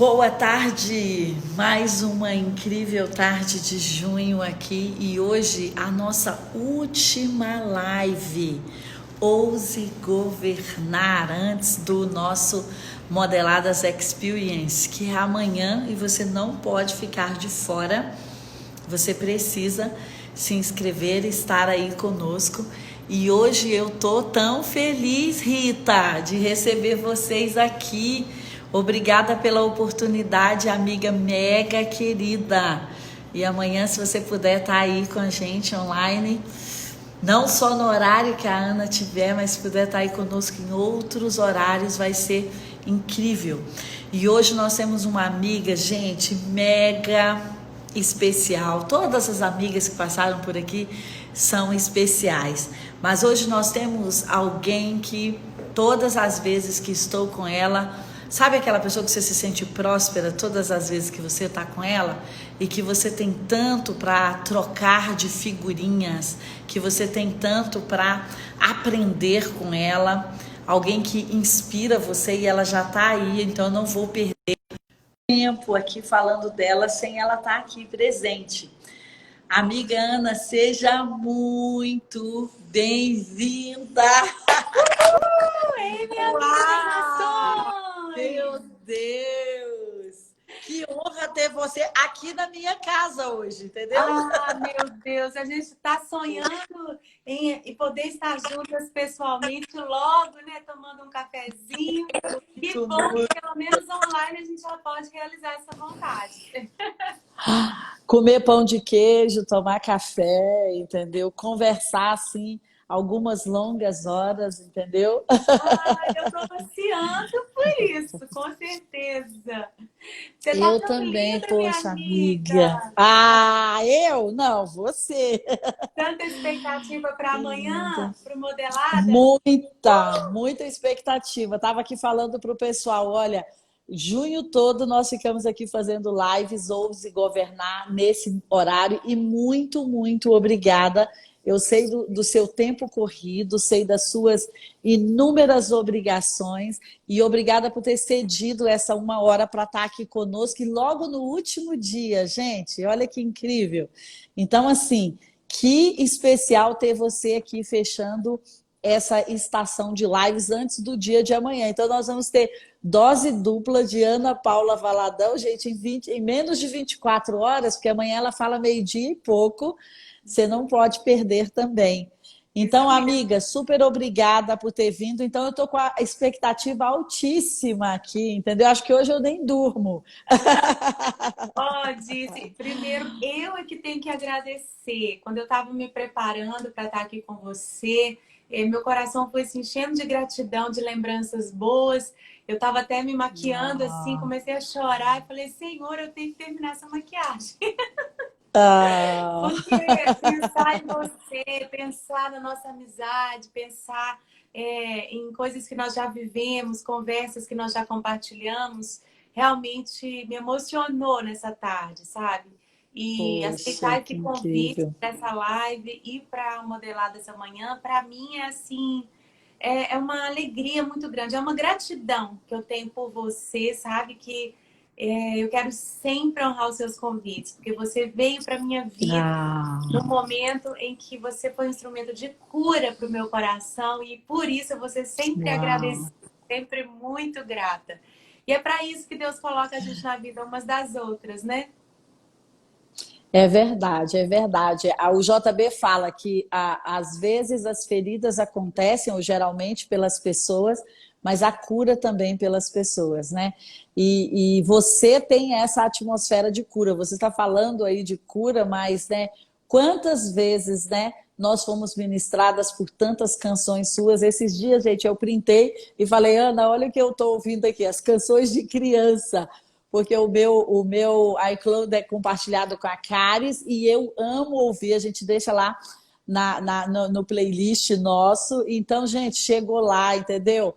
Boa tarde, mais uma incrível tarde de junho aqui e hoje a nossa última live, Ouse Governar, antes do nosso Modeladas Experience, que é amanhã e você não pode ficar de fora, você precisa se inscrever e estar aí conosco. E hoje eu tô tão feliz, Rita, de receber vocês aqui. Obrigada pela oportunidade, amiga mega querida. E amanhã, se você puder estar aí com a gente online, não só no horário que a Ana tiver, mas se puder estar aí conosco em outros horários, vai ser incrível. E hoje nós temos uma amiga, gente, mega especial. Todas as amigas que passaram por aqui são especiais. Mas hoje nós temos alguém que todas as vezes que estou com ela, sabe aquela pessoa que você se sente próspera todas as vezes que você está com ela? E que você tem tanto para trocar de figurinhas, que você tem tanto para aprender com ela. Alguém que inspira você e ela já está aí, então eu não vou perder tempo aqui falando dela sem ela estar aqui presente. Amiga Ana, seja muito bem-vinda! Ei, minha amiga das Meu nações! Deus! Que honra ter você aqui na minha casa hoje, entendeu? Ah, meu Deus, a gente está sonhando em poder estar juntas pessoalmente logo, né? Tomando um cafezinho. Que bom que pelo menos online a gente já pode realizar essa vontade. Comer pão de queijo, tomar café, entendeu? Conversar assim algumas longas horas, entendeu? Ah, eu estou ansiando por isso, com certeza. Você está Eu tão também, linda, minha poxa, amiga. amiga. Ah, eu? Não, você. Tanta expectativa para Linda. amanhã, para o Modelada. Muita expectativa. Estava aqui falando para o pessoal, olha, junho todo nós ficamos aqui fazendo lives, Ouse Governar nesse horário e muito obrigada. Eu sei do seu tempo corrido, sei das suas inúmeras obrigações e obrigada por ter cedido essa uma hora para estar aqui conosco e logo no último dia, gente, olha que incrível. Então, assim, que especial ter você aqui fechando essa estação de lives antes do dia de amanhã. Então, nós vamos ter dose dupla de Ana Paula Valadão, gente, em menos de 24 horas, porque amanhã ela fala meio-dia e pouco, você não pode perder também. Isso Então, mesmo. amiga, super obrigada por ter vindo. Então, eu estou com a expectativa altíssima aqui, entendeu? Acho que hoje eu nem durmo. Disse, primeiro eu é que tenho que agradecer. Quando eu estava me preparando para estar aqui com você, meu coração foi se enchendo de gratidão, de lembranças boas. Eu estava até me maquiando assim, Ah, comecei a chorar e falei, Senhor, eu tenho que terminar essa maquiagem. ah, Porque pensar em você, pensar na nossa amizade, pensar em coisas que nós já vivemos, conversas que nós já compartilhamos, realmente me emocionou nessa tarde, sabe? E poxa, aceitar esse que convite incrível. para essa live e para modelar dessa manhã, para mim é assim, é uma alegria muito grande, é uma gratidão que eu tenho por você, sabe? Que eu quero sempre honrar os seus convites, porque você veio para minha vida no Ah, momento em que você foi um instrumento de cura para o meu coração e por isso eu vou ser sempre uau. agradecida, sempre muito grata. E é para isso que Deus coloca a gente na vida umas das outras, né? É verdade, é verdade. O JB fala que às vezes as feridas acontecem, ou geralmente pelas pessoas, mas a cura também pelas pessoas, né? E você tem essa atmosfera de cura. Você está falando aí de cura, mas, né? Quantas vezes, né? Nós fomos ministradas por tantas canções suas. Esses dias, gente, eu printei e falei, Ana, olha o que eu estou ouvindo aqui, as canções de criança porque o meu iCloud é compartilhado com a Caris e eu amo ouvir, a gente deixa lá no playlist nosso. Então, gente, chegou lá, entendeu?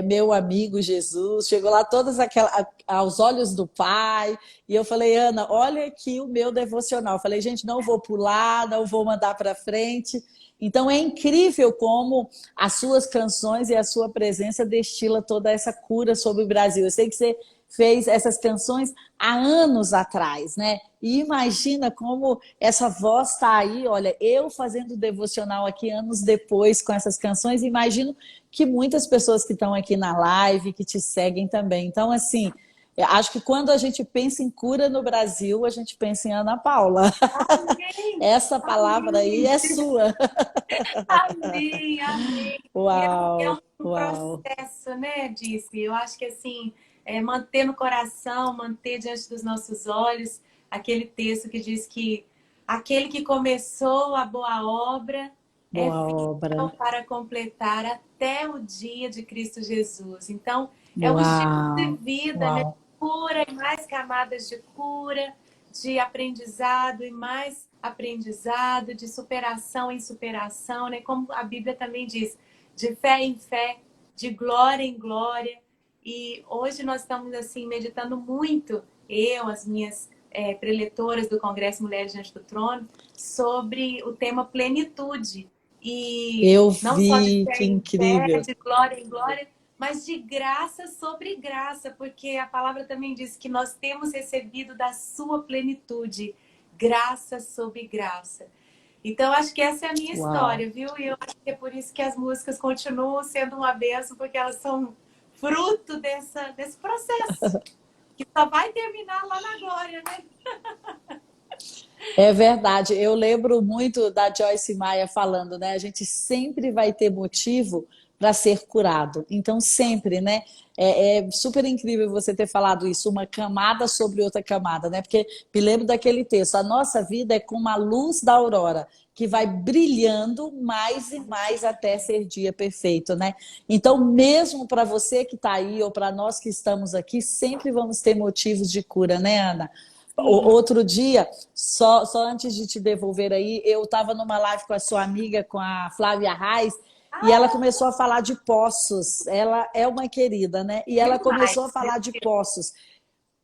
Meu amigo Jesus, chegou lá todas aquelas aos olhos do Pai. E eu falei, Ana, olha aqui o meu devocional. Eu falei, gente, não vou pular, não vou mandar para frente. Então é incrível como as suas canções e a sua presença destila toda essa cura sobre o Brasil. Eu sei que você fez essas canções há anos atrás, né? E imagina como essa voz está aí, olha, eu fazendo devocional aqui anos depois com essas canções, imagino que muitas pessoas que estão aqui na live, que te seguem também. Então, assim, eu acho que quando a gente pensa em cura no Brasil, a gente pensa em Ana Paula. Amém! Essa palavra aí Amém! é sua. Amém! Amém! E é Uau, um uau. processo, né, Disse? Eu acho que assim, manter no coração, manter diante dos nossos olhos aquele texto que diz que aquele que começou a boa obra é Boa fiel obra. para completar até o dia de Cristo Jesus. Então, é um estilo de Uau, vida, né? uau. Cura e mais camadas de cura, de aprendizado e mais aprendizado, de superação em superação, né? Como a Bíblia também diz, de fé em fé, de glória em glória. E hoje nós estamos assim meditando muito, eu, as minhas preletoras do Congresso Mulheres Diante do Trono, sobre o tema plenitude. E Eu não só de vi, fé que em fé, incrível. de glória em glória, mas de graça sobre graça, porque a palavra também diz que nós temos recebido da sua plenitude, graça sobre graça. Então, acho que essa é a minha Uau. história, viu? E eu acho que é por isso que as músicas continuam sendo uma bênção, porque elas são fruto desse processo, que só vai terminar lá na glória, né? É verdade. Eu lembro muito da Joyce Meyer falando, né? A gente sempre vai ter motivo para ser curado. Então, sempre, né? É super incrível você ter falado isso, uma camada sobre outra camada, né? Porque me lembro daquele texto: a nossa vida é como a luz da aurora, que vai brilhando mais e mais até ser dia perfeito, né? Então, mesmo para você que está aí, ou para nós que estamos aqui, sempre vamos ter motivos de cura, né, Ana? Sim. Outro dia, só antes de te devolver aí, eu estava numa live com a sua amiga, com a Flávia Reis, e ela Ah, começou a falar de poços. Ela é uma querida, né? E ela demais. começou a falar de poços.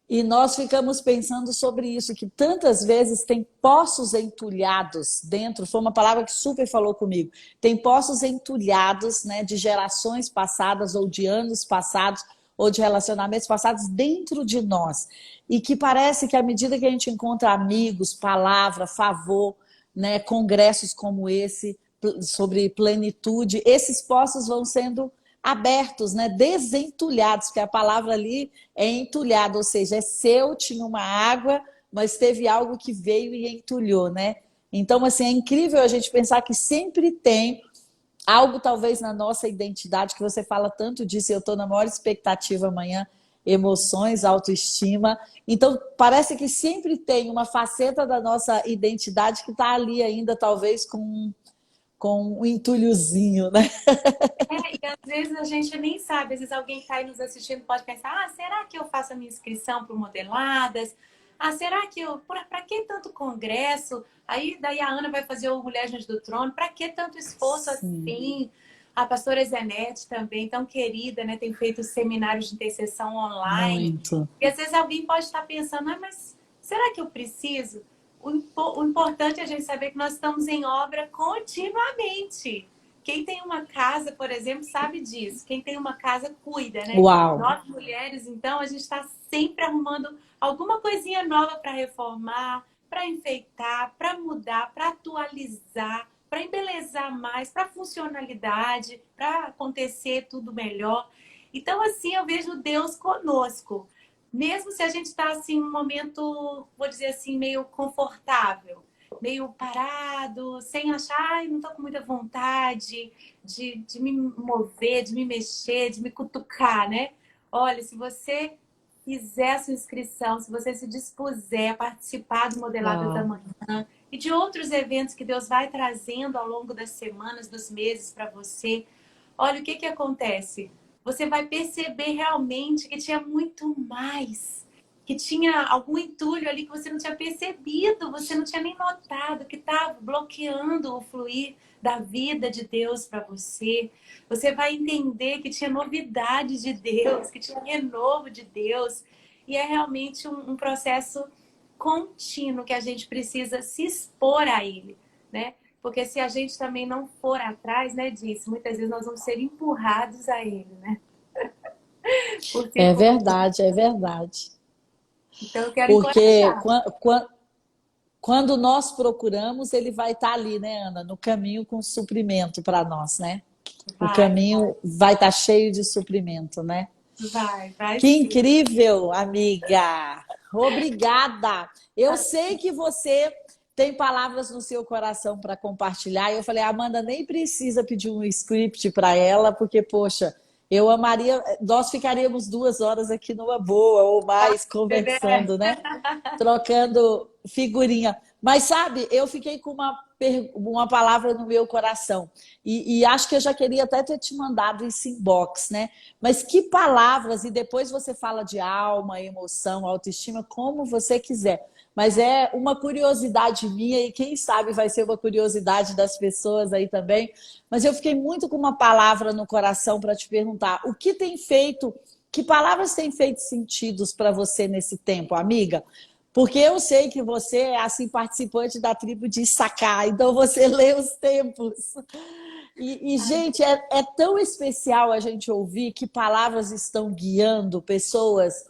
E nós ficamos pensando sobre isso, que tantas vezes tem poços entulhados dentro, foi uma palavra que super falou comigo, tem poços entulhados, né, de gerações passadas ou de anos passados ou de relacionamentos passados dentro de nós. E que parece que à medida que a gente encontra amigos, palavra, favor, né, congressos como esse, sobre plenitude, esses poços vão sendo abertos, né, desentulhados, porque a palavra ali é entulhado, ou seja, é seu, tinha uma água, mas teve algo que veio e entulhou, né? Então, assim, é incrível a gente pensar que sempre tem algo, talvez, na nossa identidade, que você fala tanto disso, e eu estou na maior expectativa amanhã, emoções, autoestima. Então, parece que sempre tem uma faceta da nossa identidade que está ali ainda, talvez, com um entulhozinho, né? E às vezes a gente nem sabe, às vezes alguém que está aí nos assistindo pode pensar, ah, será que eu faço a minha inscrição para o Modeladas? Ah, será que eu, para que tanto congresso? Aí daí a Ana vai fazer o Mulher Diante do Trono, para que tanto esforço Sim, assim? A pastora Zenete também, tão querida, né? Tem feito seminários de intercessão online. muito. E às vezes alguém pode estar pensando, ah, mas será que eu preciso? O importante é a gente saber que nós estamos em obra continuamente. Quem tem uma casa, por exemplo, sabe disso. Quem tem uma casa cuida, né? Uau! Nós mulheres, então, a gente está sempre arrumando alguma coisinha nova para reformar, para enfeitar, para mudar, para atualizar, para embelezar mais, para funcionalidade, para acontecer tudo melhor. Então, assim, eu vejo Deus conosco. Mesmo se a gente está assim, num momento, vou dizer assim, meio confortável, meio parado, sem achar, ai, não tô com muita vontade de me mover, de me mexer, de me cutucar, né? Olha, se você fizer a sua inscrição, se você se dispuser a participar do Modeladas da Uau! Manhã e de outros eventos que Deus vai trazendo ao longo das semanas, dos meses para você, olha o que que acontece. Você vai perceber realmente que tinha muito mais, que tinha algum entulho ali que você não tinha percebido, você não tinha nem notado, que estava bloqueando o fluir da vida de Deus para você. Você vai entender que tinha novidade de Deus, que tinha renovo de Deus. E é realmente um processo contínuo que a gente precisa se expor a ele, né? Porque se a gente também não for atrás, né, disso, muitas vezes nós vamos ser empurrados a ele, né? por se É for. verdade, é verdade. Então, eu quero Porque encorajar. quando nós procuramos, ele vai estar ali, né, Ana, no caminho com suprimento para nós, né? O Vai, caminho vai estar cheio de suprimento, né? vai Que sim. incrível, amiga! Obrigada! Eu sei que você tem palavras no seu coração para compartilhar. Eu falei, Amanda, nem precisa pedir um script para ela, porque, poxa, eu amaria, nós ficaríamos 2 horas aqui numa boa ou mais Bebê. conversando, né? Trocando figurinha. Mas sabe, eu fiquei com uma palavra no meu coração. E acho que eu já queria até ter te mandado esse inbox, né? Mas que palavras, e depois você fala de alma, emoção, autoestima, como você quiser. Mas é uma curiosidade minha, e quem sabe vai ser uma curiosidade das pessoas aí também. Mas eu fiquei muito com uma palavra no coração para te perguntar: o que tem feito, que palavras têm feito sentidos para você nesse tempo, amiga? Porque eu sei que você é assim participante da tribo de Issachar, então você lê os tempos. Gente, é tão especial a gente ouvir que palavras estão guiando pessoas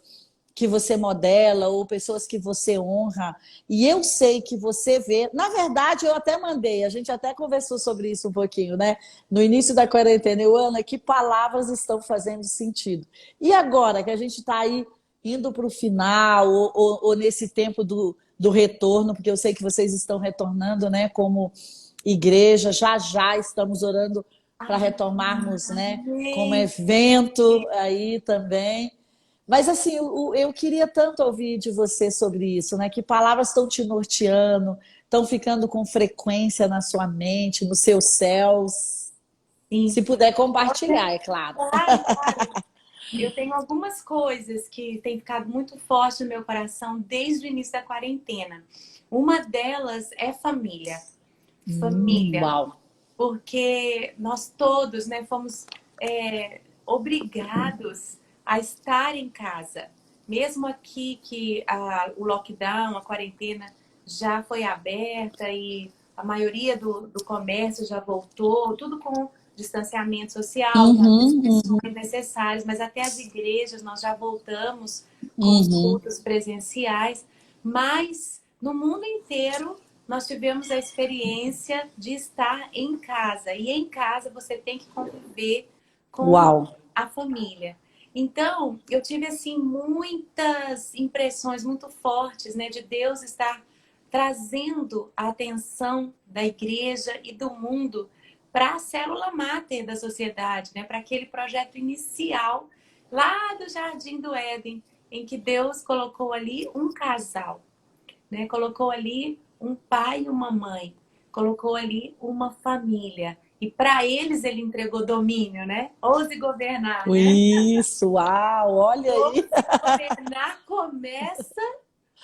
que você modela ou pessoas que você honra. E eu sei que você vê. Na verdade, eu até mandei, a gente até conversou sobre isso um pouquinho, né? No início da quarentena, Ana, que palavras estão fazendo sentido. E agora que a gente está aí indo para o final, ou nesse tempo do retorno, porque eu sei que vocês estão retornando, né? Como igreja, já já estamos orando para retomarmos, né, como Amém. evento aí também. Mas assim, eu queria tanto ouvir de você sobre isso, né? Que palavras estão te norteando, estão ficando com frequência na sua mente, nos seus céus. Sim. Se puder compartilhar, é claro. Claro, claro. Eu tenho algumas coisas que têm ficado muito forte no meu coração desde o início da quarentena. Uma delas é família. Família. Uau. Porque nós todos, né, fomos obrigados a estar em casa. Mesmo aqui que o lockdown, a quarentena já foi aberta e a maioria do comércio já voltou, tudo com distanciamento social, com as Uhum, uhum, restrições necessárias, mas até as igrejas nós já voltamos com os uhum. cultos presenciais, mas no mundo inteiro nós tivemos a experiência de estar em casa. E em casa você tem que conviver com Uau. a família. Então, eu tive assim muitas impressões muito fortes, né, de Deus estar trazendo a atenção da igreja e do mundo para a célula máter da sociedade, né, para aquele projeto inicial lá do Jardim do Éden, em que Deus colocou ali um casal, né? Colocou ali um pai e uma mãe, colocou ali uma família. E para eles ele entregou domínio, né? Ouse governar, né? Isso, uau, olha aí. Ouse governar começa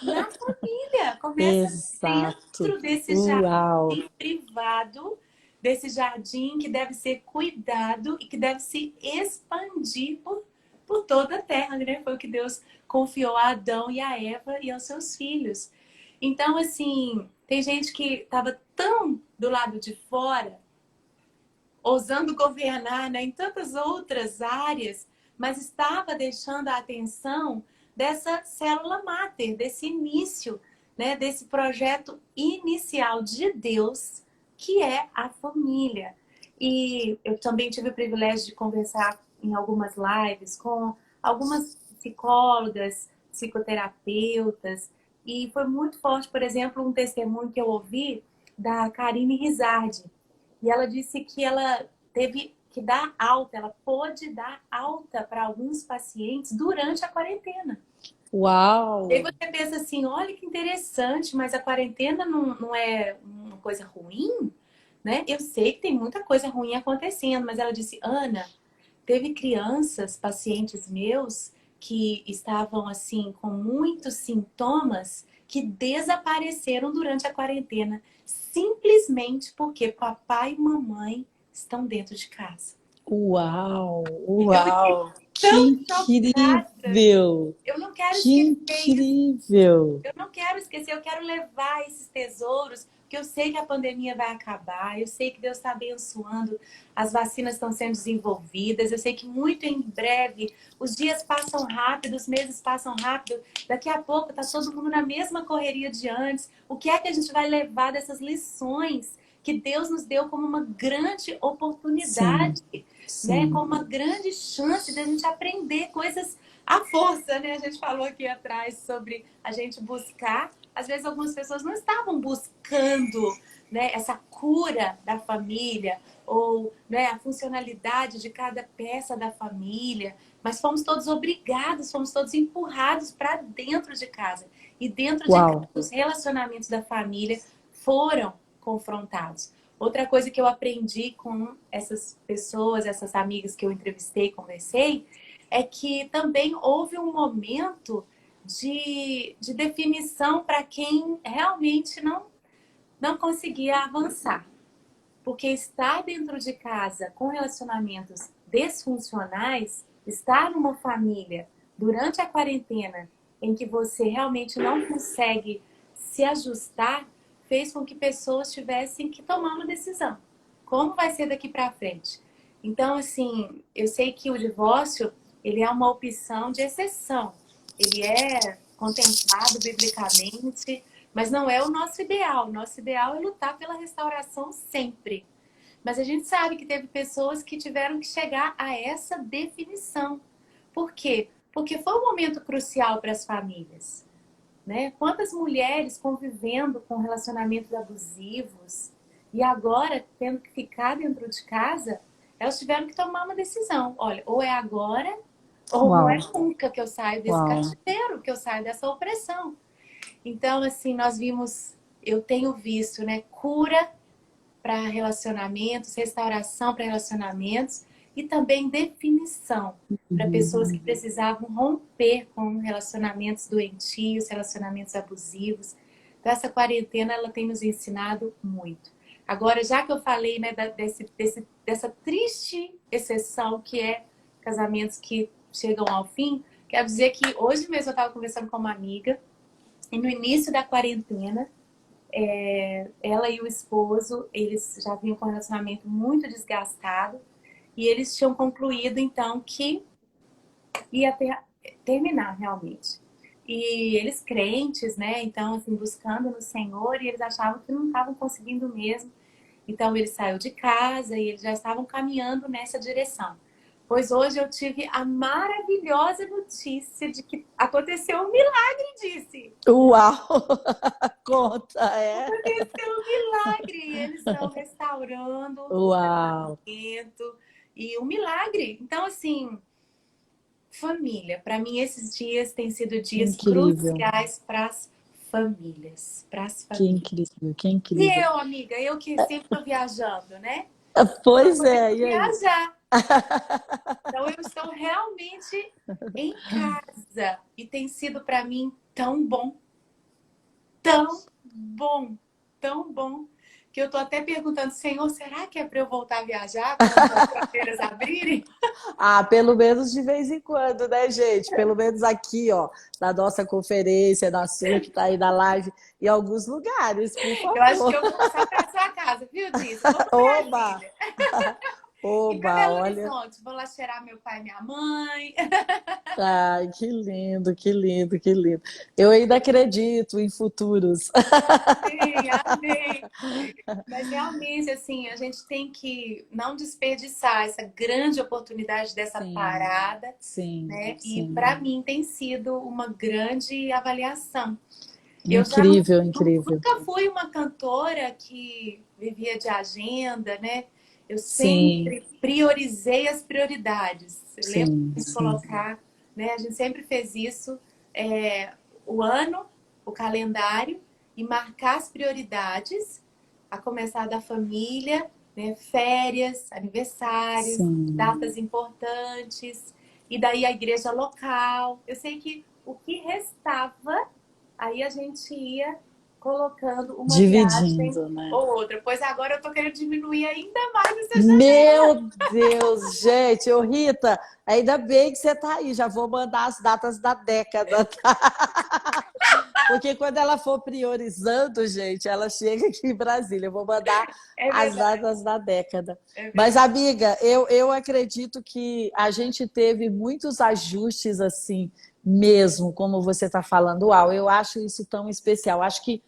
na família, começa Exato. dentro desse Uau. jardim privado, desse jardim que deve ser cuidado e que deve se expandir por toda a terra, né? Foi o que Deus confiou a Adão e a Eva e aos seus filhos. Então, assim, tem gente que estava tão do lado de fora, ousando governar, né, em tantas outras áreas, mas estava deixando a atenção dessa célula máter, desse início, né, desse projeto inicial de Deus, que é a família. E eu também tive o privilégio de conversar em algumas lives com algumas psicólogas, psicoterapeutas, e foi muito forte, por exemplo, um testemunho que eu ouvi da Karine Rizardi. E ela disse que ela teve que dar alta, ela pôde dar alta para alguns pacientes durante a quarentena. E aí Uau. você pensa assim, olha que interessante, mas a quarentena não é uma coisa ruim, né? Eu sei que tem muita coisa ruim acontecendo, mas ela disse, Ana, teve crianças, pacientes meus, que estavam assim com muitos sintomas que desapareceram durante a quarentena, simplesmente porque papai e mamãe estão dentro de casa. Uau, Eu fiquei uau, que tão chocada. incrível, Eu não quero que esquecer isso. incrível. Eu não quero esquecer, eu quero levar esses tesouros porque eu sei que a pandemia vai acabar, eu sei que Deus está abençoando, as vacinas estão sendo desenvolvidas, eu sei que muito em breve os dias passam rápido, os meses passam rápido, daqui a pouco está todo mundo na mesma correria de antes. O que é que a gente vai levar dessas lições que Deus nos deu como uma grande oportunidade, né? Como uma grande chance de a gente aprender coisas à força, né? A gente falou aqui atrás sobre a gente buscar. Às vezes algumas pessoas não estavam buscando, né, essa cura da família ou, né, a funcionalidade de cada peça da família, mas fomos todos obrigados, fomos todos empurrados para dentro de casa. E dentro de casa, os relacionamentos da família foram confrontados. Outra coisa que eu aprendi com essas pessoas, essas amigas que eu entrevistei, conversei, é que também houve um momento de definição para quem realmente não conseguia avançar. Porque estar dentro de casa com relacionamentos desfuncionais, estar numa família durante a quarentena em que você realmente não consegue se ajustar, fez com que pessoas tivessem que tomar uma decisão. Como vai ser daqui para frente? Então, assim, eu sei que o divórcio, ele é uma opção de exceção. Ele é contemplado biblicamente, mas não é o nosso ideal. O nosso ideal é lutar pela restauração sempre. Mas a gente sabe que teve pessoas que tiveram que chegar a essa definição. Por quê? Porque foi um momento crucial para as famílias, né? Quantas mulheres convivendo com relacionamentos abusivos e agora tendo que ficar dentro de casa, elas tiveram que tomar uma decisão. Olha, ou é agora, ou não é nunca que eu saio desse cativeiro, que eu saio dessa opressão. Então, assim, nós vimos, eu tenho visto, né, cura para relacionamentos, restauração para relacionamentos e também definição para pessoas que precisavam romper com relacionamentos doentios, relacionamentos abusivos. Então, essa quarentena, ela tem nos ensinado muito. Agora, já que eu falei, né, dessa triste exceção que é casamentos que chegam ao fim, quero dizer que hoje mesmo eu estava conversando com uma amiga e no início da quarentena, ela e o esposo, eles já vinham com um relacionamento muito desgastado e eles tinham concluído, então, que ia terminar realmente. E eles crentes, né? Então, assim, buscando no Senhor, e eles achavam que não estavam conseguindo mesmo. Então, ele saiu de casa e eles já estavam caminhando nessa direção. Pois hoje eu tive a maravilhosa notícia de que aconteceu um milagre, disse. Uau! Conta, Aconteceu um milagre. E eles estão restaurando o casamento. E um milagre. Então, assim, família. Para mim, esses dias têm sido dias cruciais para as famílias. Para as famílias. Que incrível, que incrível. E eu, amiga, eu que sempre estou viajando, né? Pois é, e aí? Viajar. Então eu estou realmente em casa e tem sido para mim tão bom, tão bom, que eu tô até perguntando, Senhor, será que é para eu voltar a viajar quando as fronteiras abrirem? Pelo menos de vez em quando, né, gente? Pelo menos aqui, ó, na nossa conferência, na sua que tá aí na live, em alguns lugares, por favor. Eu acho que eu vou passar para sua casa, viu, Diz? Oba! E para Belo Horizonte, vou lá cheirar meu pai e minha mãe. Ai, que lindo, que lindo, que lindo. Eu ainda acredito em futuros. Amém, amém. Mas realmente, assim, a gente tem que não desperdiçar essa grande oportunidade dessa parada, né? E para mim tem sido uma grande avaliação. Incrível, eu incrível. Nunca fui uma cantora que vivia de agenda, né? Eu sempre priorizei as prioridades. Eu lembro de colocar, né? A gente sempre fez isso, o ano, o calendário, e marcar as prioridades, a começar da família, né? Férias, aniversários, datas importantes, e daí a igreja local. Eu sei que o que restava, aí a gente ia colocando uma viagem, né, ou outra. Pois agora eu tô querendo diminuir ainda mais essa janela. Meu Deus, gente. Ô, Rita, ainda bem que você tá aí. Já vou mandar as datas da década, tá? Porque quando ela for priorizando, gente, ela chega aqui em Brasília. Eu vou mandar as datas da década. Mas, amiga, eu acredito que a gente teve muitos ajustes assim mesmo, como você está falando. Uau, eu acho isso tão especial. Acho que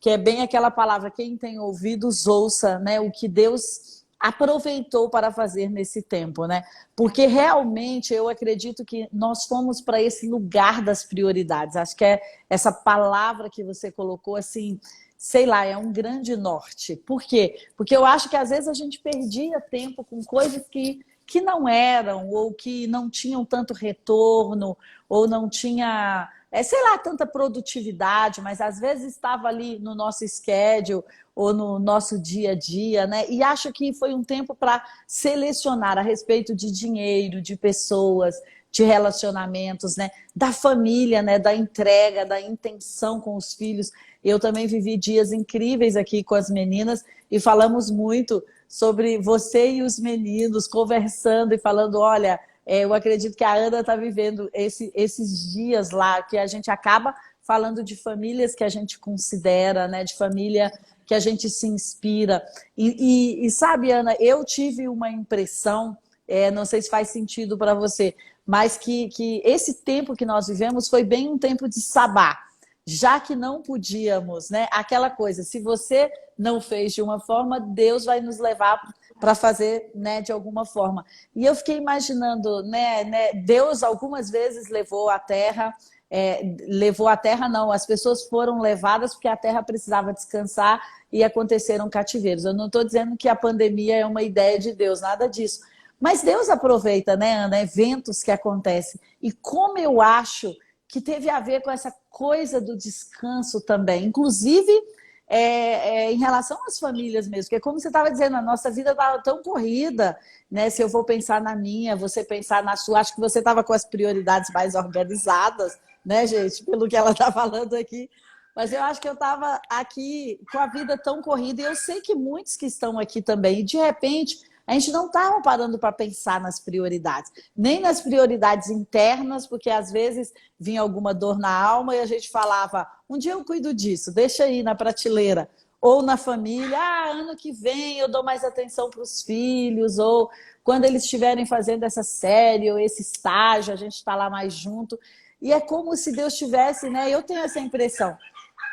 é bem aquela palavra, quem tem ouvidos, ouça, né? O que Deus aproveitou para fazer nesse tempo, né? Porque realmente eu acredito que nós fomos para esse lugar das prioridades. Acho que é essa palavra que você colocou assim, sei lá, é um grande norte. Por quê? Porque eu acho que às vezes a gente perdia tempo com coisas que não eram, ou que não tinham tanto retorno, ou não tinha, sei lá, tanta produtividade, mas às vezes estava ali no nosso schedule ou no nosso dia a dia, né? E acho que foi um tempo para selecionar a respeito de dinheiro, de pessoas, de relacionamentos, né? Da família, né? Da entrega, da intenção com os filhos. Eu também vivi dias incríveis aqui com as meninas e falamos muito sobre você e os meninos conversando e falando, olha, eu acredito que a Ana está vivendo esses dias lá, que a gente acaba falando de famílias que a gente considera, né, de família que a gente se inspira. E sabe, Ana, eu tive uma impressão, não sei se faz sentido para você, mas que esse tempo que nós vivemos foi bem um tempo de sabá, já que não podíamos, né? Aquela coisa, se você não fez de uma forma, Deus vai nos levar para fazer, né, de alguma forma. E eu fiquei imaginando, né, Deus algumas vezes levou a terra, levou a terra não, as pessoas foram levadas porque a terra precisava descansar e aconteceram cativeiros. Eu não estou dizendo que a pandemia é uma ideia de Deus, nada disso. Mas Deus aproveita, né, Ana, eventos que acontecem. E como eu acho que teve a ver com essa coisa do descanso também, inclusive em relação às famílias mesmo, porque como você estava dizendo, a nossa vida estava tão corrida, né? Se eu vou pensar na minha, você pensar na sua, acho que você estava com as prioridades mais organizadas, né, gente, pelo que ela está falando aqui, mas eu acho que eu estava aqui com a vida tão corrida, e eu sei que muitos que estão aqui também, e de repente a gente não estava parando para pensar nas prioridades, nem nas prioridades internas, porque às vezes vinha alguma dor na alma e a gente falava, um dia eu cuido disso, deixa aí na prateleira. Ou na família, ano que vem eu dou mais atenção para os filhos, ou quando eles estiverem fazendo essa série ou esse estágio, a gente está lá mais junto. E é como se Deus tivesse, né? Eu tenho essa impressão.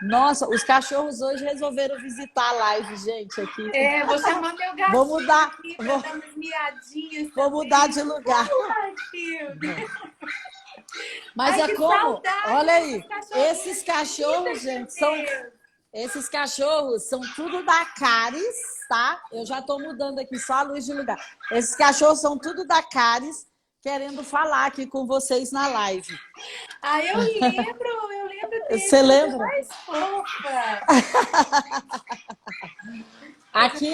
Nossa, os cachorros hoje resolveram visitar a live, gente, aqui. Vou chamar meu gatinho vou mudar, aqui para dar umas miadinhas. Vou mudar de lugar. Ai, filho. Mas ai, como? Saudade, olha aí, esses cachorros, gente, esses cachorros são tudo da Caris, tá? Eu já estou mudando aqui só a luz de lugar. Esses cachorros são tudo da Caris, querendo falar aqui com vocês na live. Eu lembro dele. Você lembra? Mais fofa. Aqui,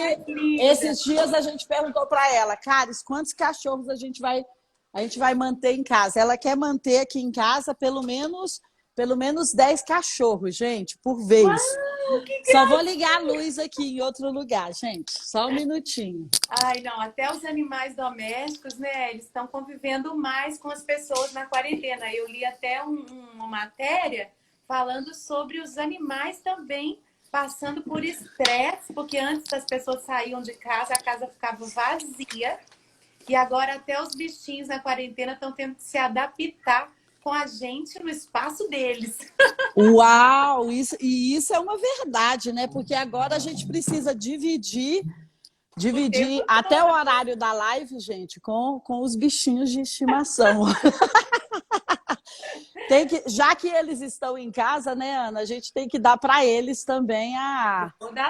esses dias a gente perguntou para ela, Caris, quantos cachorros a gente vai manter em casa? Ela quer manter aqui em casa pelo menos 10 cachorros, gente, por vez. Uau, só vou ligar a luz aqui em outro lugar, gente. Só um minutinho. Ai, não, até os animais domésticos, né? Eles estão convivendo mais com as pessoas na quarentena. Eu li até uma matéria falando sobre os animais também passando por estresse, porque antes as pessoas saíam de casa, a casa ficava vazia. E agora até os bichinhos na quarentena estão tendo que se adaptar com a gente no espaço deles. Uau! Isso é uma verdade, né? Porque agora a gente precisa dividir até o horário da live, gente, com os bichinhos de estimação. Já que eles estão em casa, né, Ana? A gente tem que dar para eles também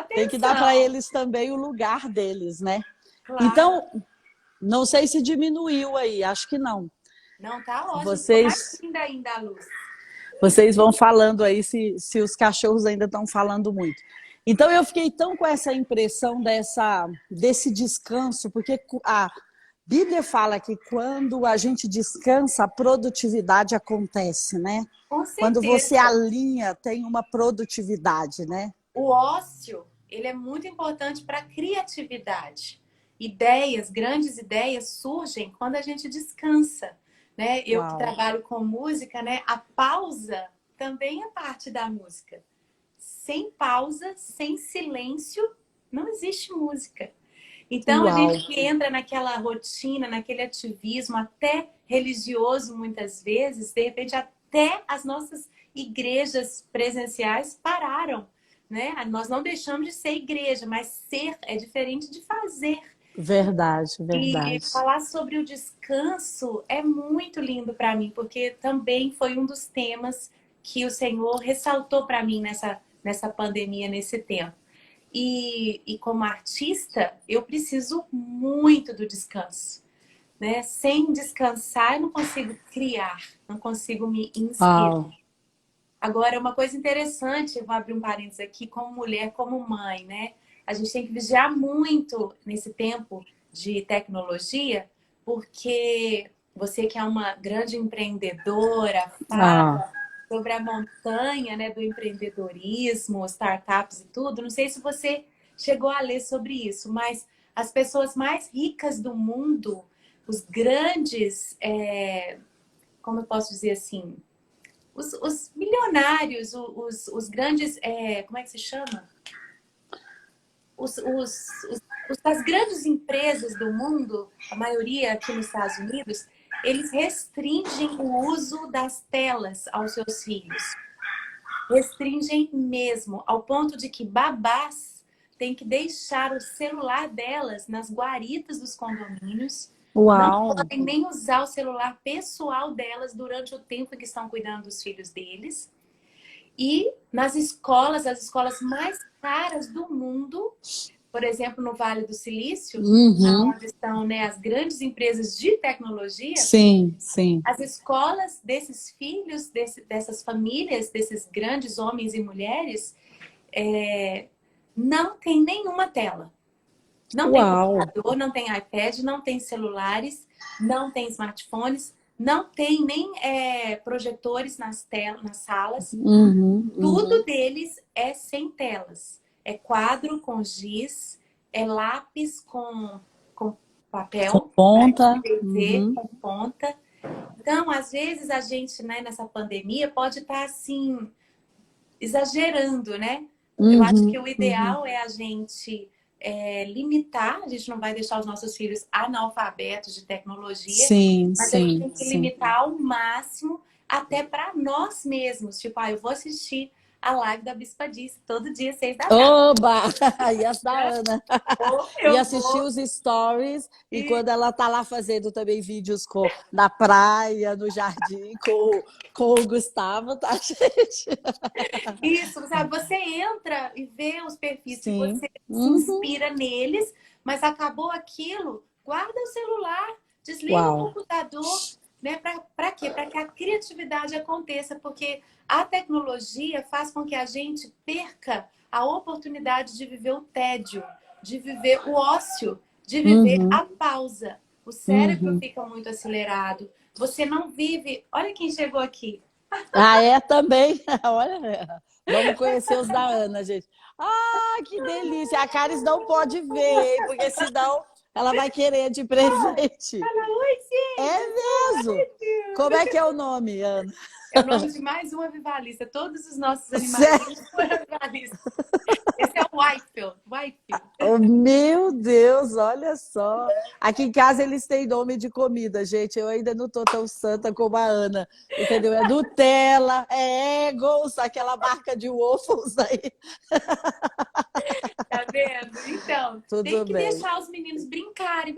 tem que dar para eles também o lugar deles, né? Claro. Então, não sei se diminuiu aí, acho que não. Não, tá ótimo. Vocês ainda a luz. Vocês vão falando aí se os cachorros ainda estão falando muito. Então eu fiquei tão com essa impressão desse descanso, porque a Bíblia fala que quando a gente descansa, a produtividade acontece, né? Com certeza. Quando você alinha, tem uma produtividade, né? O ócio, ele é muito importante para a criatividade. Grandes ideias surgem quando a gente descansa, né? Eu que trabalho com música, né? A pausa também é parte da música. Sem pausa, sem silêncio, não existe música. Então, a Uau! gente que entra naquela rotina, naquele ativismo, até religioso muitas vezes, de repente até as nossas igrejas presenciais pararam, né? Nós não deixamos de ser igreja, mas ser é diferente de fazer. Verdade, E verdade. falar sobre o descanso é muito lindo para mim, porque também foi um dos temas que o Senhor ressaltou para mim nessa pandemia, nesse tempo. E como artista, eu preciso muito do descanso, né? Sem descansar, eu não consigo criar, não consigo me inspirar. Uau! Agora, uma coisa interessante, eu vou abrir um parênteses aqui, como mulher, como mãe, né? A gente tem que vigiar muito nesse tempo de tecnologia, porque você que é uma grande empreendedora, Ah, fala sobre a montanha, né, do empreendedorismo, startups e tudo. Não sei se você chegou a ler sobre isso, mas as pessoas mais ricas do mundo, os grandes, como eu posso dizer assim, os milionários, os grandes, como é que se chama? As grandes empresas do mundo, a maioria aqui nos Estados Unidos, eles restringem o uso das telas aos seus filhos. Restringem mesmo, ao ponto de que babás têm que deixar o celular delas nas guaritas dos condomínios. Não uau! podem nem usar o celular pessoal delas durante o tempo que estão cuidando dos filhos deles. E nas escolas, as escolas mais caras do mundo, por exemplo, no Vale do Silício, Uhum. onde estão, né, as grandes empresas de tecnologia, Sim, sim. as escolas desses filhos, dessas famílias, desses grandes homens e mulheres, não tem nenhuma tela. Não tem Uau! computador, não tem iPad, não tem celulares, não tem smartphones, não tem nem projetores nas salas. Uhum, Tudo uhum. deles é sem telas. É quadro com giz, é lápis com Com papel para ponta. escrever, Uhum. com ponta. Então, às vezes, a gente, né, nessa pandemia, pode estar assim, exagerando, né? Eu acho que Uhum, o uhum. ideal é a gente limitar, a gente não vai deixar os nossos filhos analfabetos de tecnologia, Sim, mas a gente sim, tem que sim. limitar ao máximo, até para nós mesmos. Tipo, eu vou assistir a live da Bispa Diz todo dia, 6 da tarde. Oba! E as da Ana. Ou E eu assistir vou os stories, e e quando ela tá lá fazendo também vídeos na praia, no jardim, com o Gustavo, tá, gente? isso, sabe? Você entra e vê os perfis que Sim. você se Uhum. inspira neles, mas acabou aquilo, guarda o celular, desliga o Uau. computador, né? Para quê? Para que a criatividade aconteça, porque a tecnologia faz com que a gente perca a oportunidade de viver o tédio, de viver o ócio, de viver Uhum. a pausa. O cérebro Uhum. fica muito acelerado. Você não vive. Olha quem chegou aqui. Ah, é também? Olha, vamos conhecer os da Ana, gente. Ah, que delícia! A Caris não pode ver, hein? Porque senão ela vai querer de presente. Fala, oi, É gente! mesmo? Como é que é o nome, Ana? É o nome de mais um avivalista. Todos os nossos Sério? animaizinhos foram avivalistas. Esse é o Whitefield. Whitefield. Oh, meu Deus, olha só. Aqui em casa eles têm nome de comida, gente. Eu ainda não tô tão santa como a Ana, entendeu? É Nutella, é Eggles, aquela marca de waffles aí. Tá vendo? Então, tem Tudo que bem. deixar os meninos brincarem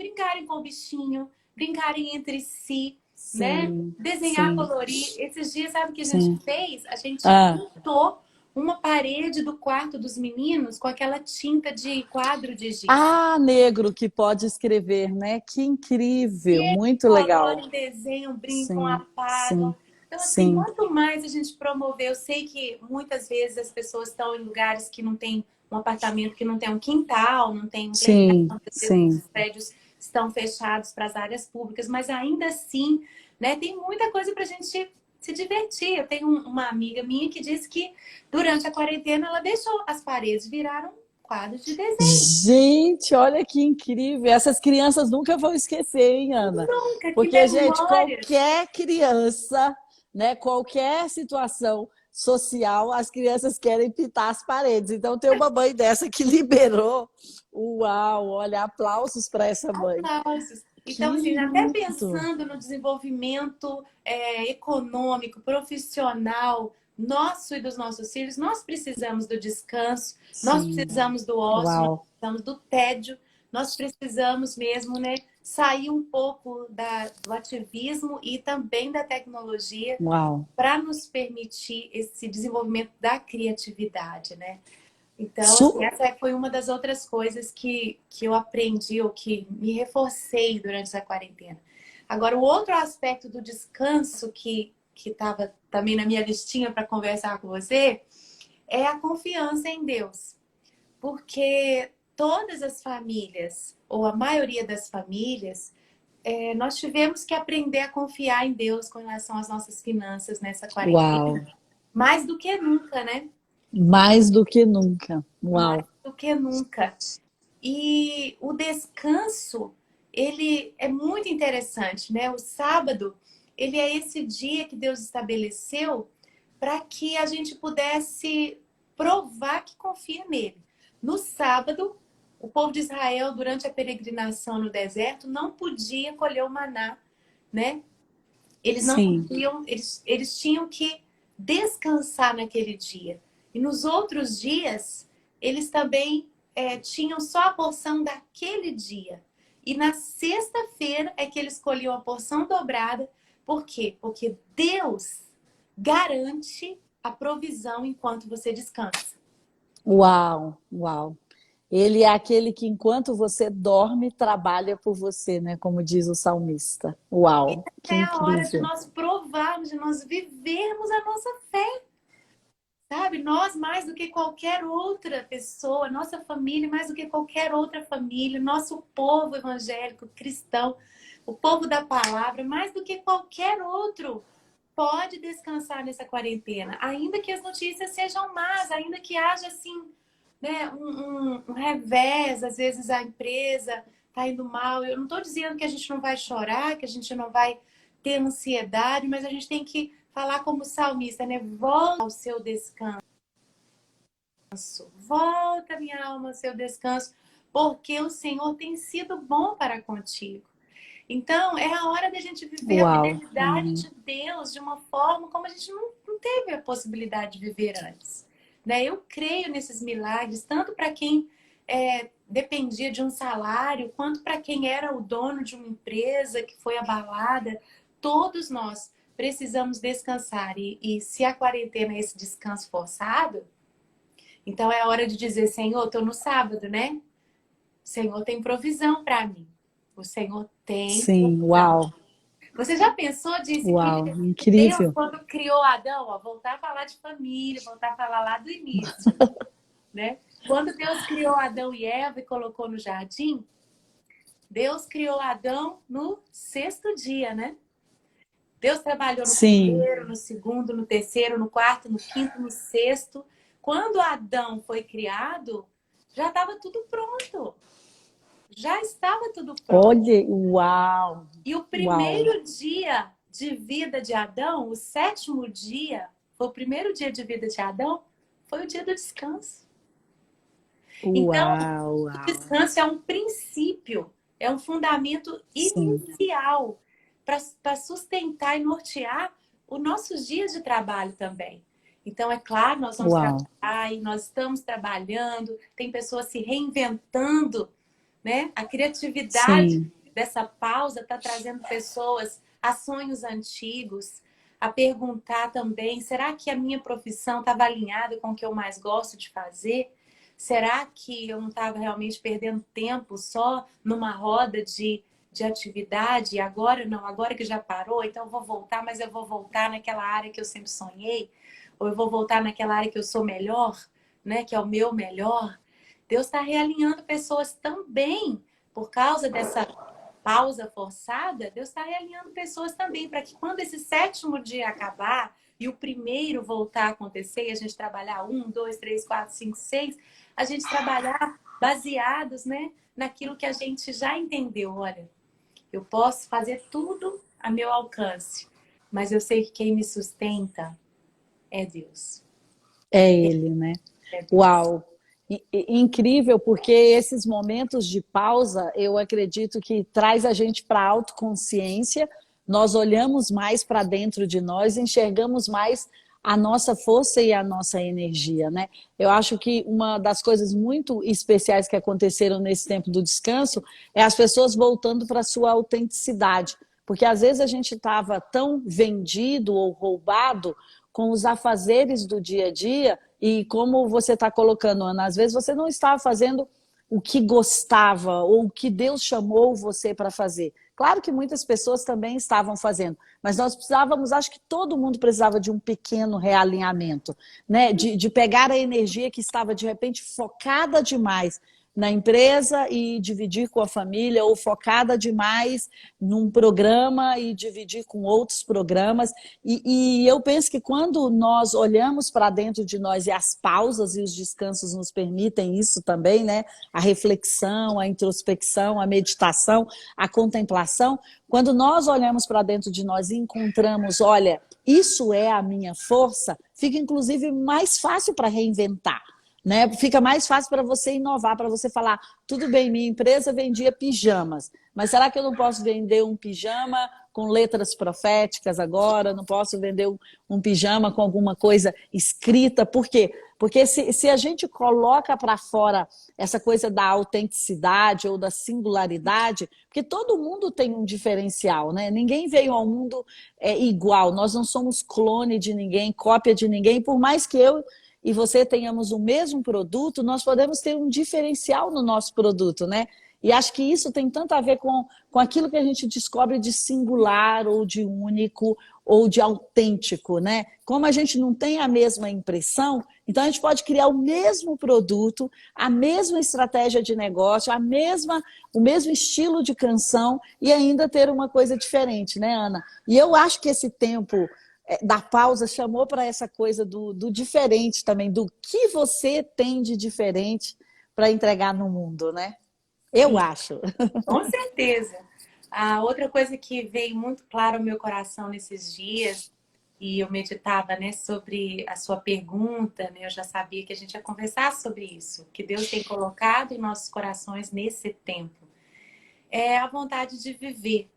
com o bichinho, brincarem entre si, né? Sim, Desenhar, sim, colorir. Esses dias, sabe o que a gente sim. fez? A gente Ah, pintou uma parede do quarto dos meninos com aquela tinta de quadro de giz. ah, negro que pode escrever, né? Que E incrível, eles muito legal. coloram, desenham, brincam, Sim, sim, apagam. Então, assim, sim, quanto mais a gente promover, eu sei que muitas vezes as pessoas estão em lugares que não tem um apartamento, que não tem um quintal, não tem um playground, sim, às vezes sim. os prédios estão fechados para as áreas públicas, mas ainda assim, né, tem muita coisa para a gente se divertir. Eu tenho uma amiga minha que disse que durante a quarentena ela deixou as paredes viraram quadros de desenho. Gente, olha que incrível. Essas crianças nunca vão esquecer, hein, Ana? Nunca, que Porque, gente, memórias! qualquer criança, né, qualquer situação social, as crianças querem pintar as paredes. Então, tem uma mãe dessa que liberou. Uau, olha, aplausos para essa mãe. Aplausos. Que Então, assim, até lindo! pensando no desenvolvimento econômico, profissional, nosso e dos nossos filhos, nós precisamos do descanso, nós Sim, precisamos do ócio, nós uau, precisamos do tédio, nós precisamos mesmo, né, sair um pouco do ativismo e também da tecnologia uau. para nos permitir esse desenvolvimento da criatividade, né? Então, assim, Su essa foi uma das outras coisas que eu aprendi ou que me reforcei durante essa quarentena. Agora, o outro aspecto do descanso que estava também na minha listinha para conversar com você é a confiança em Deus. Porque todas as famílias, ou a maioria das famílias, nós tivemos que aprender a confiar em Deus com relação às nossas finanças nessa Uau, quarentena. Mais do que nunca, né? mais do que nunca. Mais Uau. do que nunca. E o descanso, ele é muito interessante, né? O sábado, ele é esse dia que Deus estabeleceu para que a gente pudesse provar que confia nele. No sábado, o povo de Israel, durante a peregrinação no deserto, não podia colher o maná, né? Eles não Sim, podiam, eles tinham que descansar naquele dia. E nos outros dias, eles também tinham só a porção daquele dia. E na sexta-feira é que eles colhiam a porção dobrada. Por quê? Porque Deus garante a provisão enquanto você descansa. uau, uau. Ele é aquele que, enquanto você dorme, trabalha por você, né? Como diz o salmista. Uau, que É a hora de incrível. nós provarmos, de nós vivermos a nossa fé. Sabe, nós mais do que qualquer outra pessoa, nossa família mais do que qualquer outra família, nosso povo evangélico, cristão, o povo da palavra, mais do que qualquer outro, pode descansar nessa quarentena, ainda que as notícias sejam más, ainda que haja assim, né, um revés, às vezes a empresa está indo mal. Eu não estou dizendo que a gente não vai chorar, que a gente não vai ter ansiedade, mas a gente tem que falar como salmista, né? Volta ao seu descanso. Volta, minha alma, ao seu descanso, porque o Senhor tem sido bom para contigo. Então, é a hora da gente viver a Uau. fidelidade de Deus de uma forma como a gente não teve a possibilidade de viver antes. Né? Eu creio nesses milagres, tanto para quem dependia de um salário, quanto para quem era o dono de uma empresa que foi abalada. Todos nós precisamos descansar. E se a quarentena é esse descanso forçado, então é hora de dizer, Senhor, estou no sábado, né? O Senhor tem provisão para mim. O Senhor tem Sim, provisão. uau, Você já pensou, disse que uau, Deus, incrível. quando criou Adão, ó, voltar a falar de família, voltar a falar lá do início, né? Quando Deus criou Adão e Eva e colocou no jardim, Deus criou Adão no sexto dia, né? Deus trabalhou no Sim, primeiro, no segundo, no terceiro, no quarto, no quinto, no sexto. Quando Adão foi criado, já estava tudo pronto. Já estava tudo pronto. olha, uau, E o uau, primeiro dia de vida de Adão, o sétimo dia, foi o primeiro dia de vida de Adão, foi o dia do descanso. Então, uau, o uau. descanso é um princípio, é um fundamento Sim, inicial para sustentar e nortear os nossos dias de trabalho também. Então, é claro, nós vamos uau. trabalhar e nós estamos trabalhando, tem pessoas se reinventando, né? A criatividade Sim, dessa pausa está trazendo pessoas a sonhos antigos, a perguntar também, será que a minha profissão estava alinhada com o que eu mais gosto de fazer? Será que eu não estava realmente perdendo tempo só numa roda de atividade? E agora não, agora que já parou, então eu vou voltar, mas eu vou voltar naquela área que eu sempre sonhei? Ou eu vou voltar naquela área que eu sou melhor, né? Que é o meu melhor? Deus está realinhando pessoas também por causa dessa pausa forçada. Deus está realinhando pessoas também para que quando esse sétimo dia acabar e o primeiro voltar a acontecer, e a gente trabalhar um, dois, três, quatro, cinco, seis, a gente trabalhar baseados, né, naquilo que a gente já entendeu. Olha, eu posso fazer tudo a meu alcance, mas eu sei que quem me sustenta é Deus. É ele, né? É Deus. Uau! Incrível, porque esses momentos de pausa, eu acredito que traz a gente para a autoconsciência, nós olhamos mais para dentro de nós, enxergamos mais a nossa força e a nossa energia, né? Eu acho que uma das coisas muito especiais que aconteceram nesse tempo do descanso é as pessoas voltando para a sua autenticidade, porque às vezes a gente estava tão vendido ou roubado com os afazeres do dia a dia e como você está colocando, Ana, às vezes você não estava fazendo o que gostava ou o que Deus chamou você para fazer. Claro que muitas pessoas também estavam fazendo, mas nós precisávamos, acho que todo mundo precisava de um pequeno realinhamento, né? De pegar a energia que estava de repente focada demais na empresa e dividir com a família, ou focada demais num programa e dividir com outros programas. E eu penso que quando nós olhamos para dentro de nós, e as pausas e os descansos nos permitem isso também, né? A reflexão, a introspecção, a meditação, a contemplação, quando nós olhamos para dentro de nós e encontramos, olha, isso é a minha força, fica inclusive mais fácil para reinventar. Né? Fica mais fácil para você inovar, para você falar, tudo bem, minha empresa vendia pijamas, mas será que eu não posso vender um pijama com letras proféticas agora? Não posso vender um pijama com alguma coisa escrita? Por quê? Porque se a gente coloca para fora essa coisa da autenticidade ou da singularidade, porque todo mundo tem um diferencial, né? Ninguém veio ao mundo igual, nós não somos clone de ninguém, cópia de ninguém, por mais que eu e você tenhamos o mesmo produto, nós podemos ter um diferencial no nosso produto, né? E acho que isso tem tanto a ver com aquilo que a gente descobre de singular, ou de único, ou de autêntico, né? Como a gente não tem a mesma impressão, então a gente pode criar o mesmo produto, a mesma estratégia de negócio, o mesmo estilo de canção e ainda ter uma coisa diferente, né, Ana? E eu acho que esse tempo da pausa chamou para essa coisa do diferente também, do que você tem de diferente para entregar no mundo, né? Eu Sim, acho. com certeza. A outra coisa que veio muito claro ao meu coração nesses dias, e eu meditava, né, sobre a sua pergunta, né, eu já sabia que a gente ia conversar sobre isso, que Deus tem colocado em nossos corações nesse tempo. É a vontade de viver.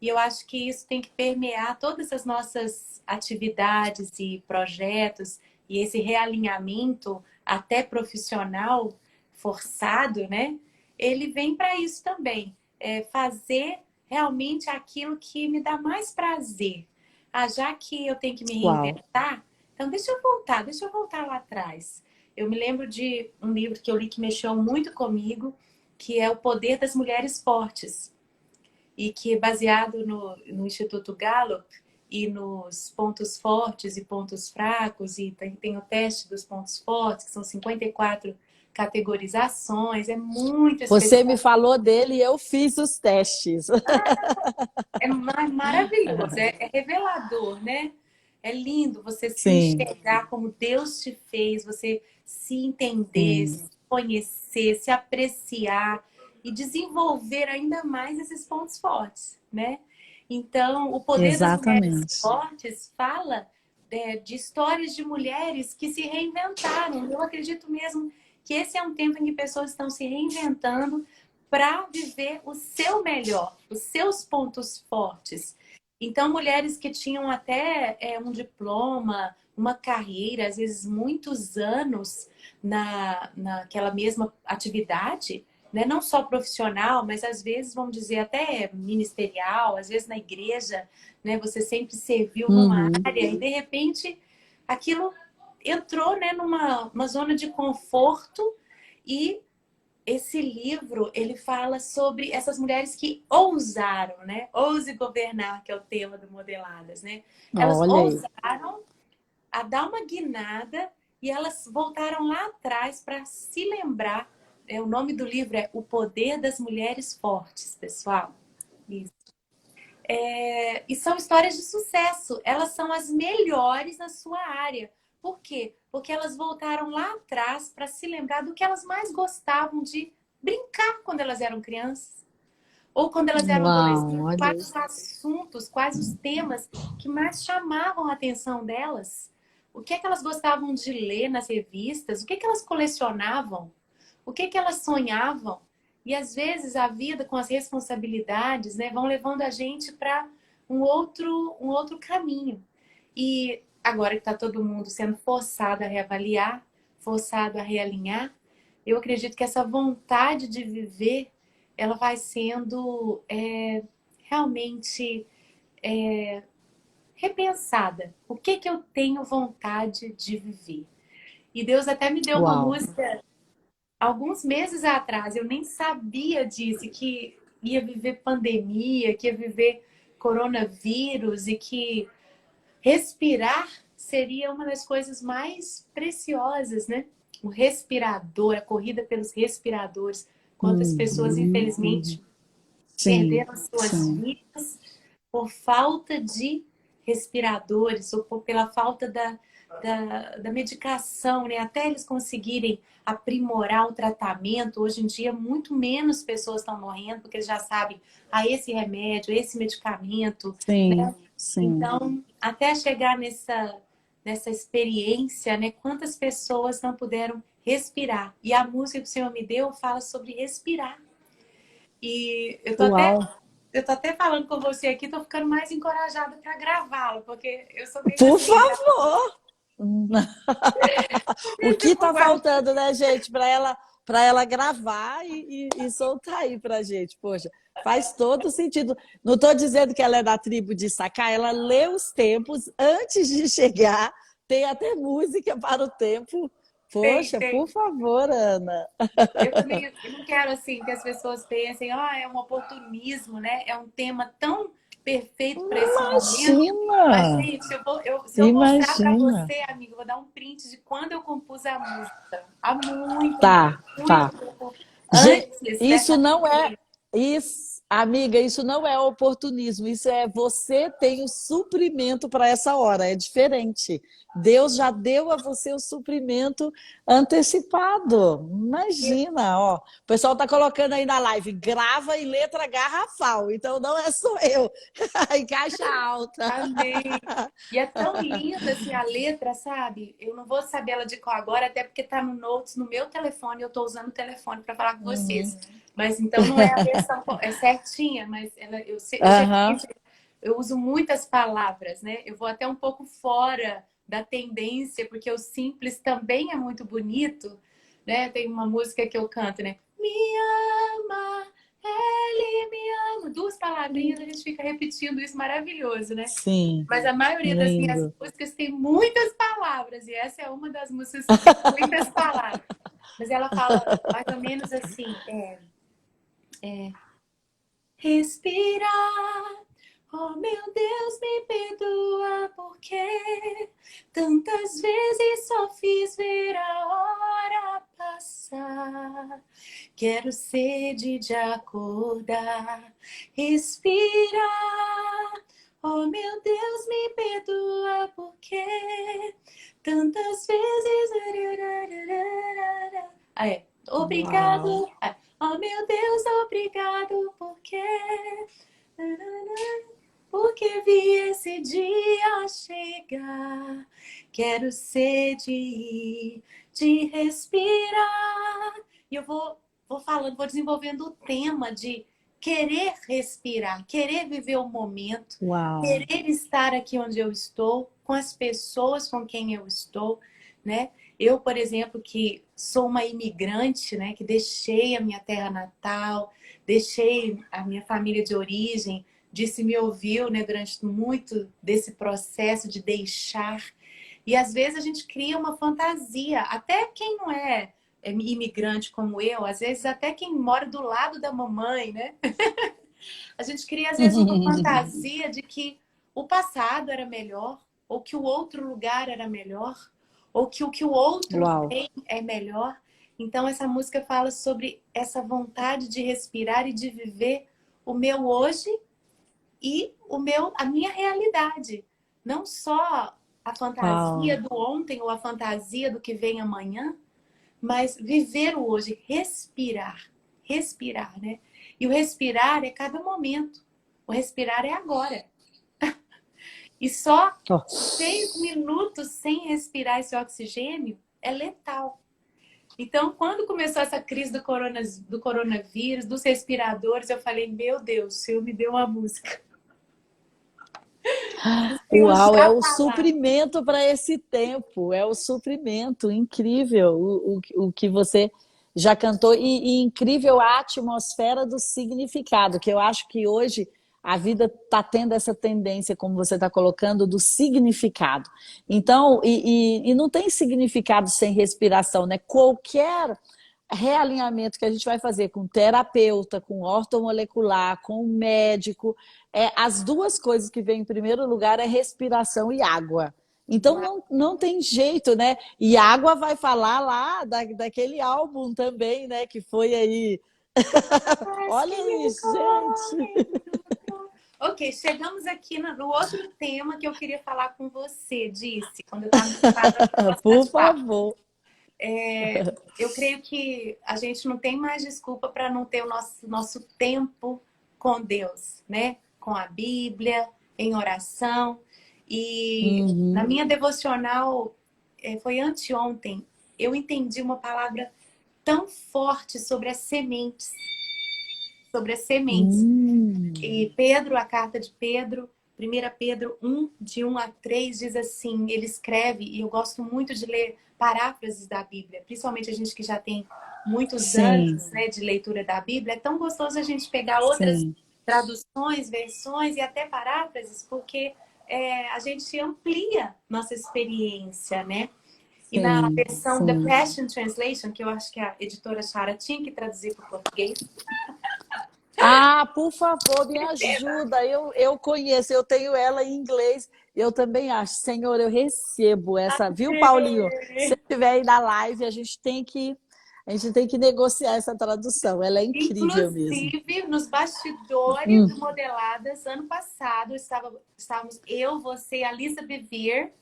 E eu acho que isso tem que permear todas as nossas atividades e projetos, e esse realinhamento até profissional forçado, né? Ele vem para isso também. É fazer realmente aquilo que me dá mais prazer. Ah, já que eu tenho que me Uau. reinventar, então deixa eu voltar lá atrás. Eu me lembro de um livro que eu li que mexeu muito comigo, que é O Poder das Mulheres Fortes, e que é baseado no Instituto Gallup e nos pontos fortes e pontos fracos, e tem o teste dos pontos fortes, que são 54 categorizações, é muito Você me especial. falou dele e eu fiz os testes. É maravilhoso, é revelador, né? É lindo você se Sim, enxergar como Deus te fez, você se entender, sim, se conhecer, se apreciar e desenvolver ainda mais esses pontos fortes, né? Então, o poder das mulheres exatamente. fortes fala de histórias de mulheres que se reinventaram. Eu acredito mesmo que esse é um tempo em que pessoas estão se reinventando para viver o seu melhor, os seus pontos fortes. Então, mulheres que tinham até um diploma, uma carreira, às vezes muitos anos naquela mesma atividade, né? Não só profissional, mas às vezes, vamos dizer, até ministerial, às vezes na igreja, né? Você sempre serviu numa Uhum. área e, de repente, aquilo entrou, né, numa zona de conforto. E esse livro, ele fala sobre essas mulheres que ousaram, né? Ouse governar, que é o tema do Modeladas, né? Elas Olha aí. ousaram a dar uma guinada e elas voltaram lá atrás para se lembrar. O nome do livro é O Poder das Mulheres Fortes, pessoal. Isso. E são histórias de sucesso. Elas são as melhores na sua área. Por quê? Porque elas voltaram lá atrás para se lembrar do que elas mais gostavam de brincar quando elas eram crianças. Ou quando elas eram Uau, adolescentes, olha quais aí. os assuntos, quais os temas que mais chamavam a atenção delas. o que é que elas gostavam de ler nas revistas, o que é que elas colecionavam, o que é que elas sonhavam. E às vezes a vida com as responsabilidades, né, vão levando a gente para um outro caminho. E agora que está todo mundo sendo forçado a reavaliar, forçado a realinhar, eu acredito que essa vontade de viver, ela vai sendo realmente repensada. O que que eu tenho vontade de viver? E Deus até me deu uma Uau. música alguns meses atrás. Eu nem sabia disso, que ia viver pandemia, que ia viver coronavírus e que respirar seria uma das coisas mais preciosas, né? O respirador, a corrida pelos respiradores. Quantas pessoas, Uhum. infelizmente, Sim, perderam suas sim. vidas por falta de respiradores ou pela falta da medicação, né? Até eles conseguirem aprimorar o tratamento, hoje em dia muito menos pessoas estão morrendo porque eles já sabem, esse remédio, esse medicamento, Sim, né? sim. Então, até chegar nessa experiência, né? Quantas pessoas não puderam respirar? E a música que o Senhor me deu fala sobre respirar. E Uau. eu tô até falando com você aqui, tô ficando mais encorajada para gravá-lo, porque eu sou meio Por assim, já favor. O que eu vou está guardar. faltando, né, gente, para ela gravar e soltar aí para gente? Poxa, faz todo sentido. Não estou dizendo que ela é da tribo de Sacá, ela lê os tempos antes de chegar, tem até música para o tempo. Poxa, Tem. por favor, Ana. Eu também eu não quero assim que as pessoas pensem, é um oportunismo, né? É um tema tão perfeito para esse momento. Mas, Imagina, gente, se eu mostrar para imagina. você, amigo, eu vou dar um print de quando eu compus a música. Há muito, Tá, tá. muito tempo antes Isso dessa não é pandemia. isso, amiga, isso não é oportunismo, isso é você tem o suprimento para essa hora, é diferente. Deus já deu a você o suprimento antecipado. Imagina, ó. O pessoal está colocando aí na live, grava em letra garrafal, então não é só eu. Em caixa alta. Amém. E é tão linda assim a letra, sabe? Eu não vou saber ela de qual agora, até porque tá no Notes, no meu telefone, eu tô usando o telefone para falar com vocês. Mas então não é a versão é certinha, mas eu Aham. geralmente eu uso muitas palavras, né? Eu vou até um pouco fora da tendência, porque o simples também é muito bonito, né? Tem uma música que eu canto, né? Me ama, ele me ama. Duas palavrinhas, a gente fica repetindo isso, maravilhoso, né? Sim, Mas a maioria das minhas lindo. músicas tem muitas palavras, e essa é uma das músicas que tem muitas palavras. Mas ela fala mais ou menos assim: respirar, oh meu Deus, me perdoa, porque tantas vezes só fiz ver a hora passar. Quero sede de acordar, respirar. Oh meu Deus, me perdoa, porque tantas vezes. Uau. Obrigado. Oh meu Deus, obrigado, porque vi esse dia chegar. Quero sede de respirar. E vou falando, vou desenvolvendo o tema de querer respirar, querer viver o momento, Uau. querer estar aqui onde eu estou, com as pessoas com quem eu estou, né? Eu, por exemplo, que sou uma imigrante, né, que deixei a minha terra natal, deixei a minha família de origem, disse me ouviu, né, durante muito desse processo de deixar. E às vezes a gente cria uma fantasia, até quem não é imigrante como eu, às vezes até quem mora do lado da mamãe, né? A gente cria às vezes uma fantasia de que o passado era melhor, ou que o outro lugar era melhor, ou que o que o outro Uau. tem é melhor. Então essa música fala sobre essa vontade de respirar e de viver o meu hoje e a minha realidade. Não só a fantasia Uau. do ontem ou a fantasia do que vem amanhã, mas viver o hoje, respirar. Respirar, né? E o respirar é cada momento. O respirar é agora. E só Ó, 6 minutos sem respirar esse oxigênio é letal. Então, quando começou essa crise do coronavírus, dos respiradores, eu falei, meu Deus, o Senhor me deu uma música. O Senhor uau, é já o tá lá. suprimento para esse tempo, é o suprimento, incrível o que você já cantou e incrível a atmosfera do significado, que eu acho que hoje a vida está tendo essa tendência, como você está colocando, do significado. Então, e não tem significado sem respiração, né? Qualquer realinhamento que a gente vai fazer com terapeuta, com ortomolecular, com médico, as duas coisas que vêm em primeiro lugar é respiração e água. Então Uau. não tem jeito, né? E água vai falar lá daquele álbum também, né? Que foi aí. Ask Olha me isso, gente. Ok, chegamos aqui no outro tema que eu queria falar com você, disse, quando eu estava preparando o nosso Por bate-papo. favor. Eu creio que a gente não tem mais desculpa para não ter o nosso tempo com Deus, né? Com a Bíblia, em oração. E na Uhum. minha devocional, foi anteontem, eu entendi uma palavra tão forte sobre as sementes. Sobre as sementes. Hum. E Pedro, a carta de Pedro, 1 Pedro 1, de 1 a 3, diz assim, ele escreve, e eu gosto muito de ler paráfrases da Bíblia, principalmente a gente que já tem muitos Sim, anos, né, de leitura da Bíblia, é tão gostoso a gente pegar outras sim, traduções, versões e até paráfrases, porque a gente amplia nossa experiência, né? E na sim, versão The sim. Passion Translation, que eu acho que a editora Chara tinha que traduzir para o português, Ah, por favor, me ajuda. Eu conheço, eu tenho ela em inglês. Eu também acho. Senhor, eu recebo essa, viu, Paulinho? Se estiver aí na live, a gente tem que negociar essa tradução. Ela é incrível mesmo. inclusive, nos bastidores do Modeladas, ano passado, estávamos eu, você e a Lisa Bevere,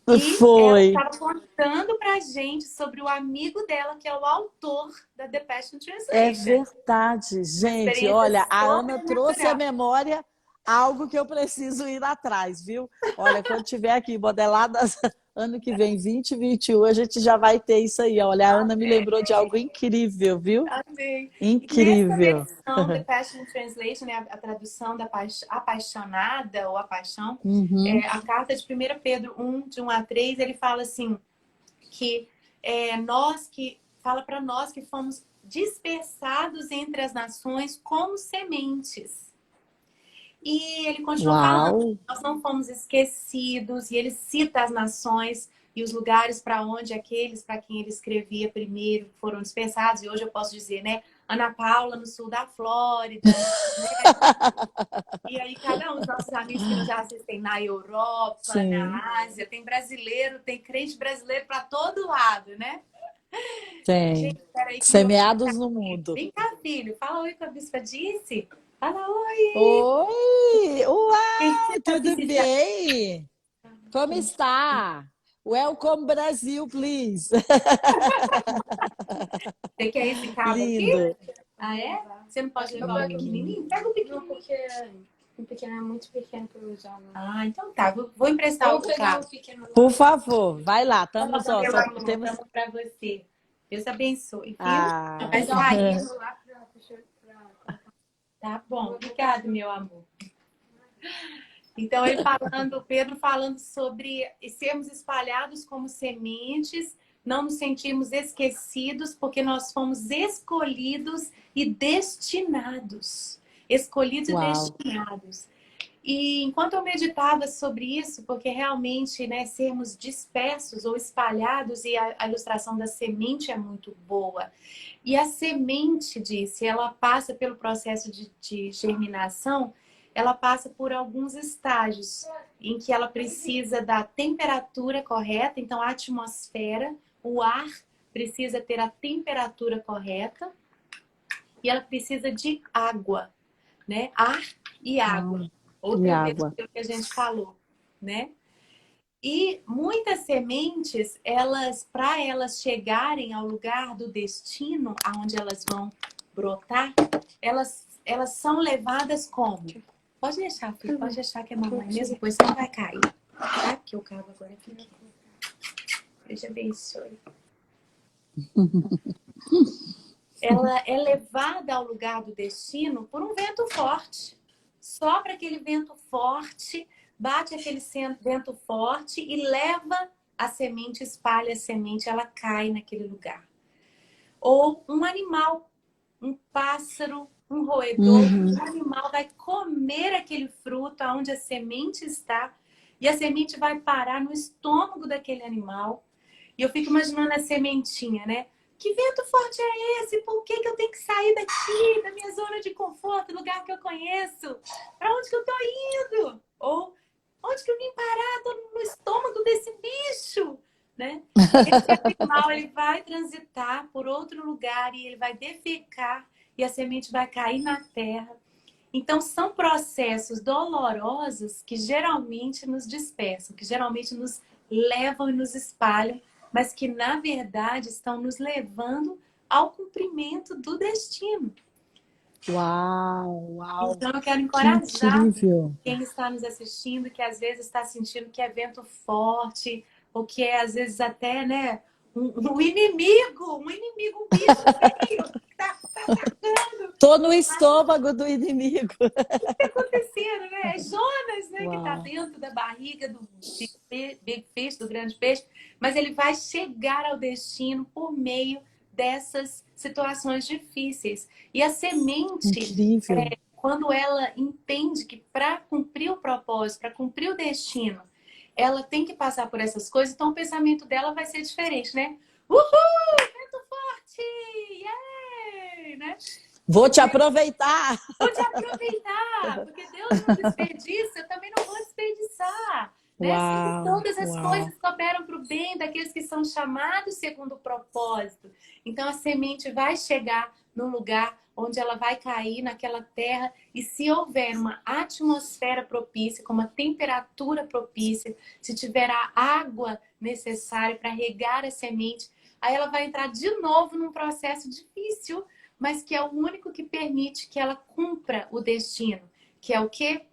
e ela Foi. estava contando pra gente sobre o amigo dela, que é o autor da The Passion É Translation. verdade, Uma gente. experiência Olha, a Ana trouxe à sobrenatural. memória algo que eu preciso ir atrás, viu? Olha, quando tiver aqui modeladas ano que vem, 2021, a gente já vai ter isso aí. Olha, a Ana me lembrou de algo incrível, viu? Amém. E nessa Incrível. versão, The Passion Translation, né, a tradução da apaixonada ou a paixão, Uhum. a carta de 1 Pedro 1, de 1 a 3, ele fala assim, que fala para nós que fomos dispersados entre as nações como sementes. E ele continua falando, Uau! nós não fomos esquecidos, e ele cita as nações e os lugares para onde aqueles para quem ele escrevia primeiro foram dispersados, e hoje eu posso dizer, né? Ana Paula, no sul da Flórida, né? E aí, cada um dos nossos amigos que nos assistem na Europa, Sim, na Ásia, tem brasileiro, tem crente brasileiro para todo lado, né? tem. Gente, peraí que meu filho tá Semeados no aqui. mundo. Vem cá, filho. Fala oi com a Bispa Disse. Fala oi. Oi! O que que você Uai, tá tudo precisando? bem? Como está? Welcome Brasil, please. Você quer esse cabo aqui? Lindo. Ah, é? Você não pode levar o pequenininho? Pega o Não, pequenininho. porque o pequeno é muito pequeno para eu usar. Não. Ah, então tá. Vou emprestar Vou o pegar cabo. o pequeno lá. Por favor, vai lá. Estamos, ó, Meu só amor, temos. estamos para você. Deus abençoe, viu? Ah, Vou Vai pegar o sair. pequeno lá pra... Tá bom. Obrigado, meu amor. Então, ele falando, Pedro falando sobre sermos espalhados como sementes, não nos sentirmos esquecidos, porque nós fomos escolhidos e destinados. Escolhidos e uau. destinados. E enquanto eu meditava sobre isso, porque realmente, né, sermos dispersos ou espalhados, e a ilustração da semente é muito boa. E a semente, disse, ela passa pelo processo de germinação, ela passa por alguns estágios em que ela precisa da temperatura correta, então a atmosfera, o ar precisa ter a temperatura correta e ela precisa de água, né? Ar e água. Uau. E Outra vez água. que a gente falou, né? E muitas sementes, para elas chegarem ao lugar do destino, aonde elas vão brotar, elas são levadas como? Pode deixar, filho, pode deixar que é mamãe mesmo, pois não vai cair. Tá? Porque o cabo agora é pequeno. Deus te abençoe. Ela é levada ao lugar do destino por um vento forte. Sopra aquele vento forte, bate aquele vento forte e leva a semente, espalha a semente, ela cai naquele lugar. Ou um animal, um pássaro, um roedor, um animal vai comer aquele fruto onde a semente está e a semente vai parar no estômago daquele animal. E eu fico imaginando a sementinha, né? Que vento forte é esse? Por que que eu tenho que sair daqui, da minha zona de conforto, do lugar que eu conheço? Para onde que eu tô indo? Ou onde que eu vim parar? Tô no estômago desse bicho, né? Esse animal, ele vai transitar por outro lugar e ele vai defecar e a semente vai cair na terra. Então, são processos dolorosos que geralmente nos dispersam, que geralmente nos levam e nos espalham, mas que, na verdade, estão nos levando ao cumprimento do destino. Uau, uau. Então, eu quero Que encorajar incrível. quem está nos assistindo, que às vezes está sentindo que é vento forte, ou que é, às vezes, até, né, um inimigo, um bicho feio, que está atacando. Tô no estômago do inimigo. Tá acontecendo, né? É Jonas, né, que está Uau. dentro da barriga do big fish, do grande peixe, mas ele vai chegar ao destino por meio dessas situações difíceis. E a semente, Incrível. quando ela entende que para cumprir o propósito, para cumprir o destino, ela tem que passar por essas coisas, então o pensamento dela vai ser diferente, né? Uhul! Vento forte! Yay! Né? Vou te aproveitar. Vou te aproveitar, porque Deus não desperdiça, eu também não vou desperdiçar. Né? Sempre Uau, todas as uau. coisas cooperam para o bem daqueles que são chamados segundo o propósito. Então a semente vai chegar num lugar onde ela vai cair naquela terra e se houver uma atmosfera propícia, com uma temperatura propícia, se tiver a água necessária para regar a semente, aí ela vai entrar de novo num processo difícil, mas que é o único que permite que ela cumpra o destino, que é o quê?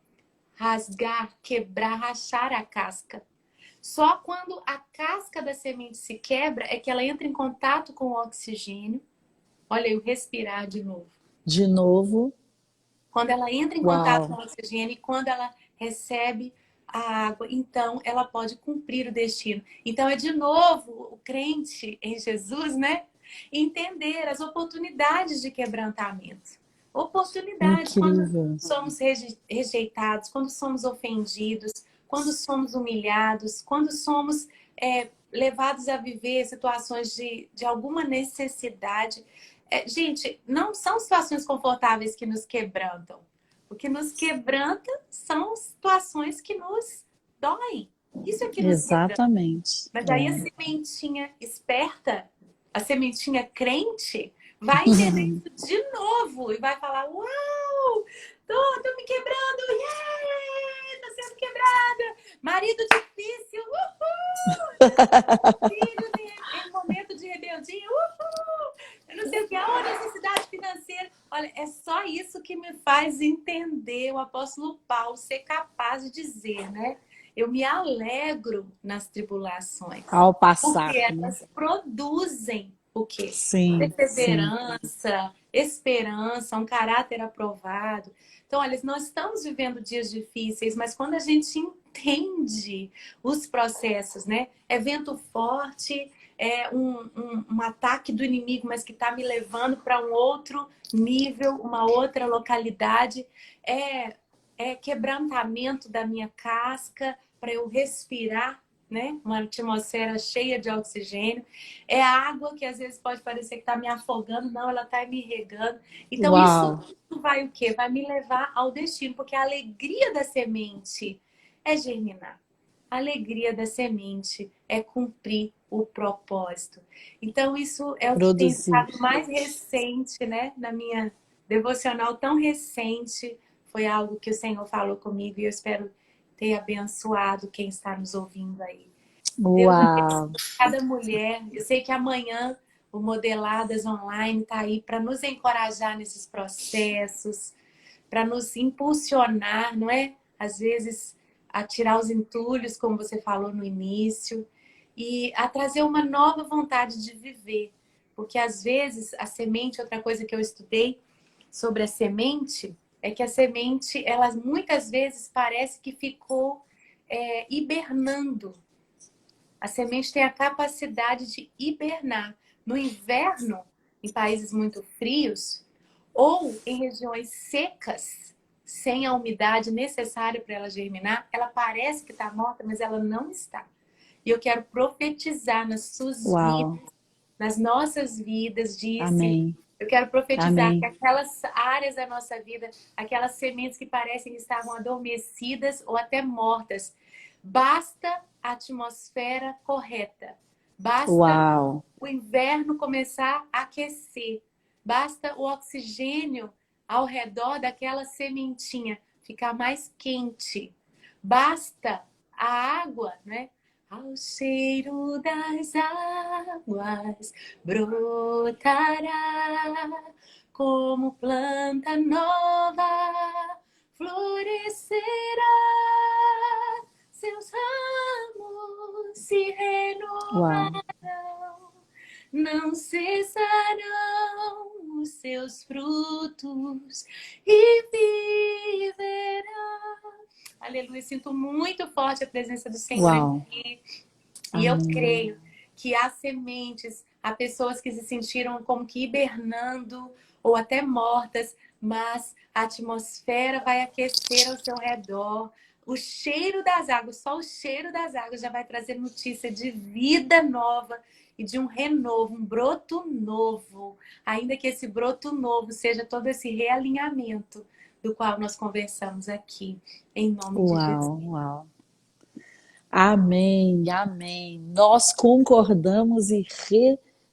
Rasgar, quebrar, rachar a casca. Só quando a casca da semente se quebra é que ela entra em contato com o oxigênio. Olha aí, o respirar de novo. De novo. Quando ela entra em contato com Uau. o oxigênio e quando ela recebe a água, então ela pode cumprir o destino. Então é de novo o crente em Jesus, né? Entender as oportunidades de quebrantamento. Oportunidades quando Incrível. somos rejeitados, quando somos ofendidos, quando somos humilhados, quando somos levados a viver situações de alguma necessidade. Gente, não são situações confortáveis que nos quebrantam. O que nos quebranta são situações que nos doem. Isso é que nos quebranta. Exatamente. Mas aí a sementinha esperta, a sementinha crente, vai entender isso de novo e vai falar: uau, tô me quebrando, yeah, tô sendo quebrada. Marido difícil, uhul. Filho em momento de rebeldia, uhul. Eu não sei o que, a necessidade financeira. Olha, é só isso que me faz entender o apóstolo Paulo ser capaz de dizer, né? Eu me alegro nas tribulações. Ao passar. Porque elas produzem o quê? Sim, Perseverança, esperança, um caráter aprovado. Então, olha, nós estamos vivendo dias difíceis, mas quando a gente entende os processos, né? É vento forte, é um ataque do inimigo, mas que está me levando para um outro nível, uma outra localidade. É quebrantamento da minha casca para eu respirar, né? Uma atmosfera cheia de oxigênio. É a água que às vezes pode parecer que está me afogando, não, ela está me regando. Então Uau. isso vai o quê? Vai me levar ao destino, porque a alegria da semente é germinar. A alegria da semente é cumprir o propósito. Então isso é o que tem estado mais recente, né? Na minha devocional tão recente. Foi algo que o Senhor falou comigo e eu espero ter abençoado quem está nos ouvindo aí. Deus abençoe cada mulher. Eu sei que amanhã o Modeladas Online está aí para nos encorajar nesses processos, para nos impulsionar, não é? Às vezes, a tirar os entulhos, como você falou no início, e a trazer uma nova vontade de viver. Porque, às vezes, a semente, outra coisa que eu estudei sobre a semente, é que a semente, ela muitas vezes parece que ficou hibernando. A semente tem a capacidade de hibernar. No inverno, em países muito frios, ou em regiões secas, sem a umidade necessária para ela germinar, ela parece que está morta, mas ela não está. E eu quero profetizar nas suas Uau. vidas, nas nossas vidas, disse. Amém. Eu quero profetizar Amém. que aquelas áreas da nossa vida, aquelas sementes que parecem que estavam adormecidas ou até mortas, basta a atmosfera correta. Basta Uau. o inverno começar a aquecer. Basta o oxigênio ao redor daquela sementinha ficar mais quente. Basta a água, né? Ao cheiro das águas brotará como planta nova, florescerá, seus ramos se renovarão, não cessarão os seus frutos e viverá. Aleluia, sinto muito forte a presença do Senhor aqui. E eu creio que há sementes, há pessoas que se sentiram como que hibernando ou até mortas, mas a atmosfera vai aquecer ao seu redor. O cheiro das águas, só o cheiro das águas já vai trazer notícia de vida nova e de um renovo, um broto novo. Ainda que esse broto novo seja todo esse realinhamento do qual nós conversamos aqui, em nome de Jesus. Uau. Amém, amém. Nós concordamos e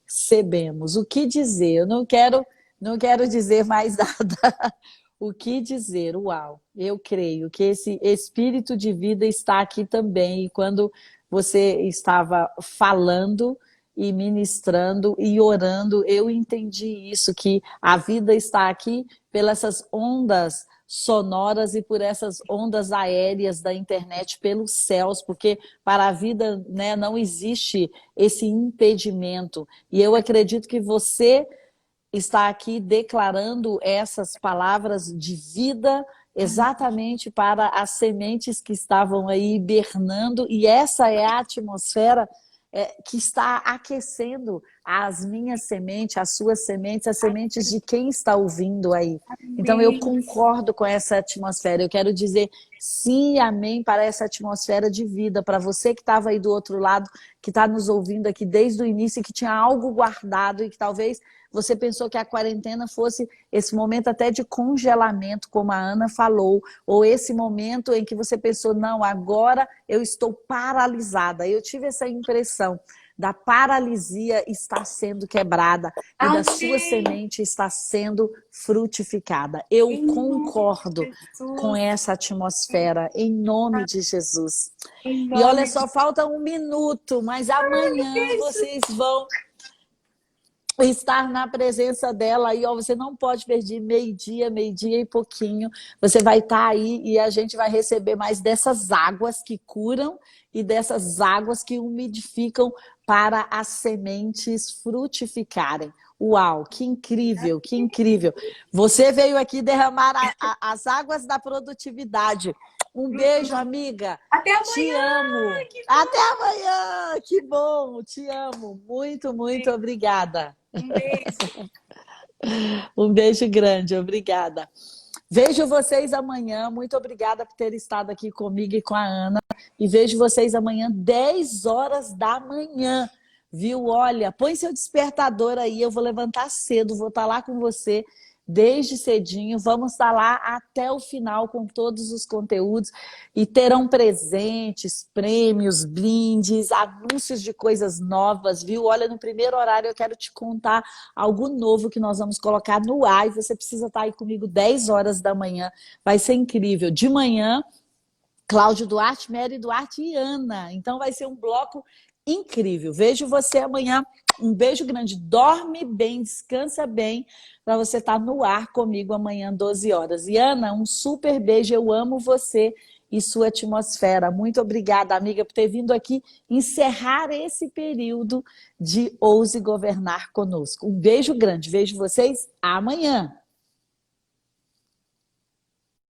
recebemos. O que dizer? Eu não quero dizer mais nada. O que dizer? Uau, eu creio que esse espírito de vida está aqui também. E quando você estava falando e ministrando e orando, eu entendi isso, que a vida está aqui pelas ondas sonoras e por essas ondas aéreas da internet pelos céus, porque para a vida, né, não existe esse impedimento. E eu acredito que você está aqui declarando essas palavras de vida exatamente para as sementes que estavam aí hibernando, e essa é a atmosfera que está aquecendo as minhas sementes, as suas sementes, as sementes de quem está ouvindo aí. Então eu concordo com essa atmosfera, eu quero dizer sim, amém, para essa atmosfera de vida, para você que estava aí do outro lado, que está nos ouvindo aqui desde o início e que tinha algo guardado e que talvez você pensou que a quarentena fosse esse momento até de congelamento, como a Ana falou, ou esse momento em que você pensou, não, agora eu estou paralisada. Eu tive essa impressão da paralisia está sendo quebrada e da sua semente está sendo frutificada. Eu concordo com essa atmosfera, em nome de Jesus. E olha só, falta 1 minuto, mas amanhã vocês vão estar na presença dela aí, ó, você não pode perder meio-dia e pouquinho, você vai estar aí e a gente vai receber mais dessas águas que curam e dessas águas que umidificam para as sementes frutificarem. Uau, que incrível, que incrível. Você veio aqui derramar as águas da produtividade. Um beijo, amiga. Até amanhã. Te amo. Até amanhã. Que bom, te amo. Muito, muito obrigada. Um beijo. Um beijo grande, obrigada. Vejo vocês amanhã. Muito obrigada por ter estado aqui comigo e com a Ana. E vejo vocês amanhã, 10 horas da manhã. Viu? Olha, põe seu despertador aí, eu vou levantar cedo, vou estar lá com você desde cedinho, vamos estar lá até o final com todos os conteúdos e terão presentes, prêmios, brindes, anúncios de coisas novas, viu? Olha, no primeiro horário eu quero te contar algo novo que nós vamos colocar no ar e você precisa estar aí comigo 10 horas da manhã, vai ser incrível. De manhã, Cláudio Duarte, Mary Duarte e Ana, então vai ser um bloco incrível. Vejo você amanhã. Um beijo grande. Dorme bem, descansa bem, para você estar no ar comigo amanhã, 12 horas. E Ana, um super beijo. Eu amo você e sua atmosfera. Muito obrigada, amiga, por ter vindo aqui encerrar esse período de Ouse Governar conosco. Um beijo grande. Vejo vocês amanhã.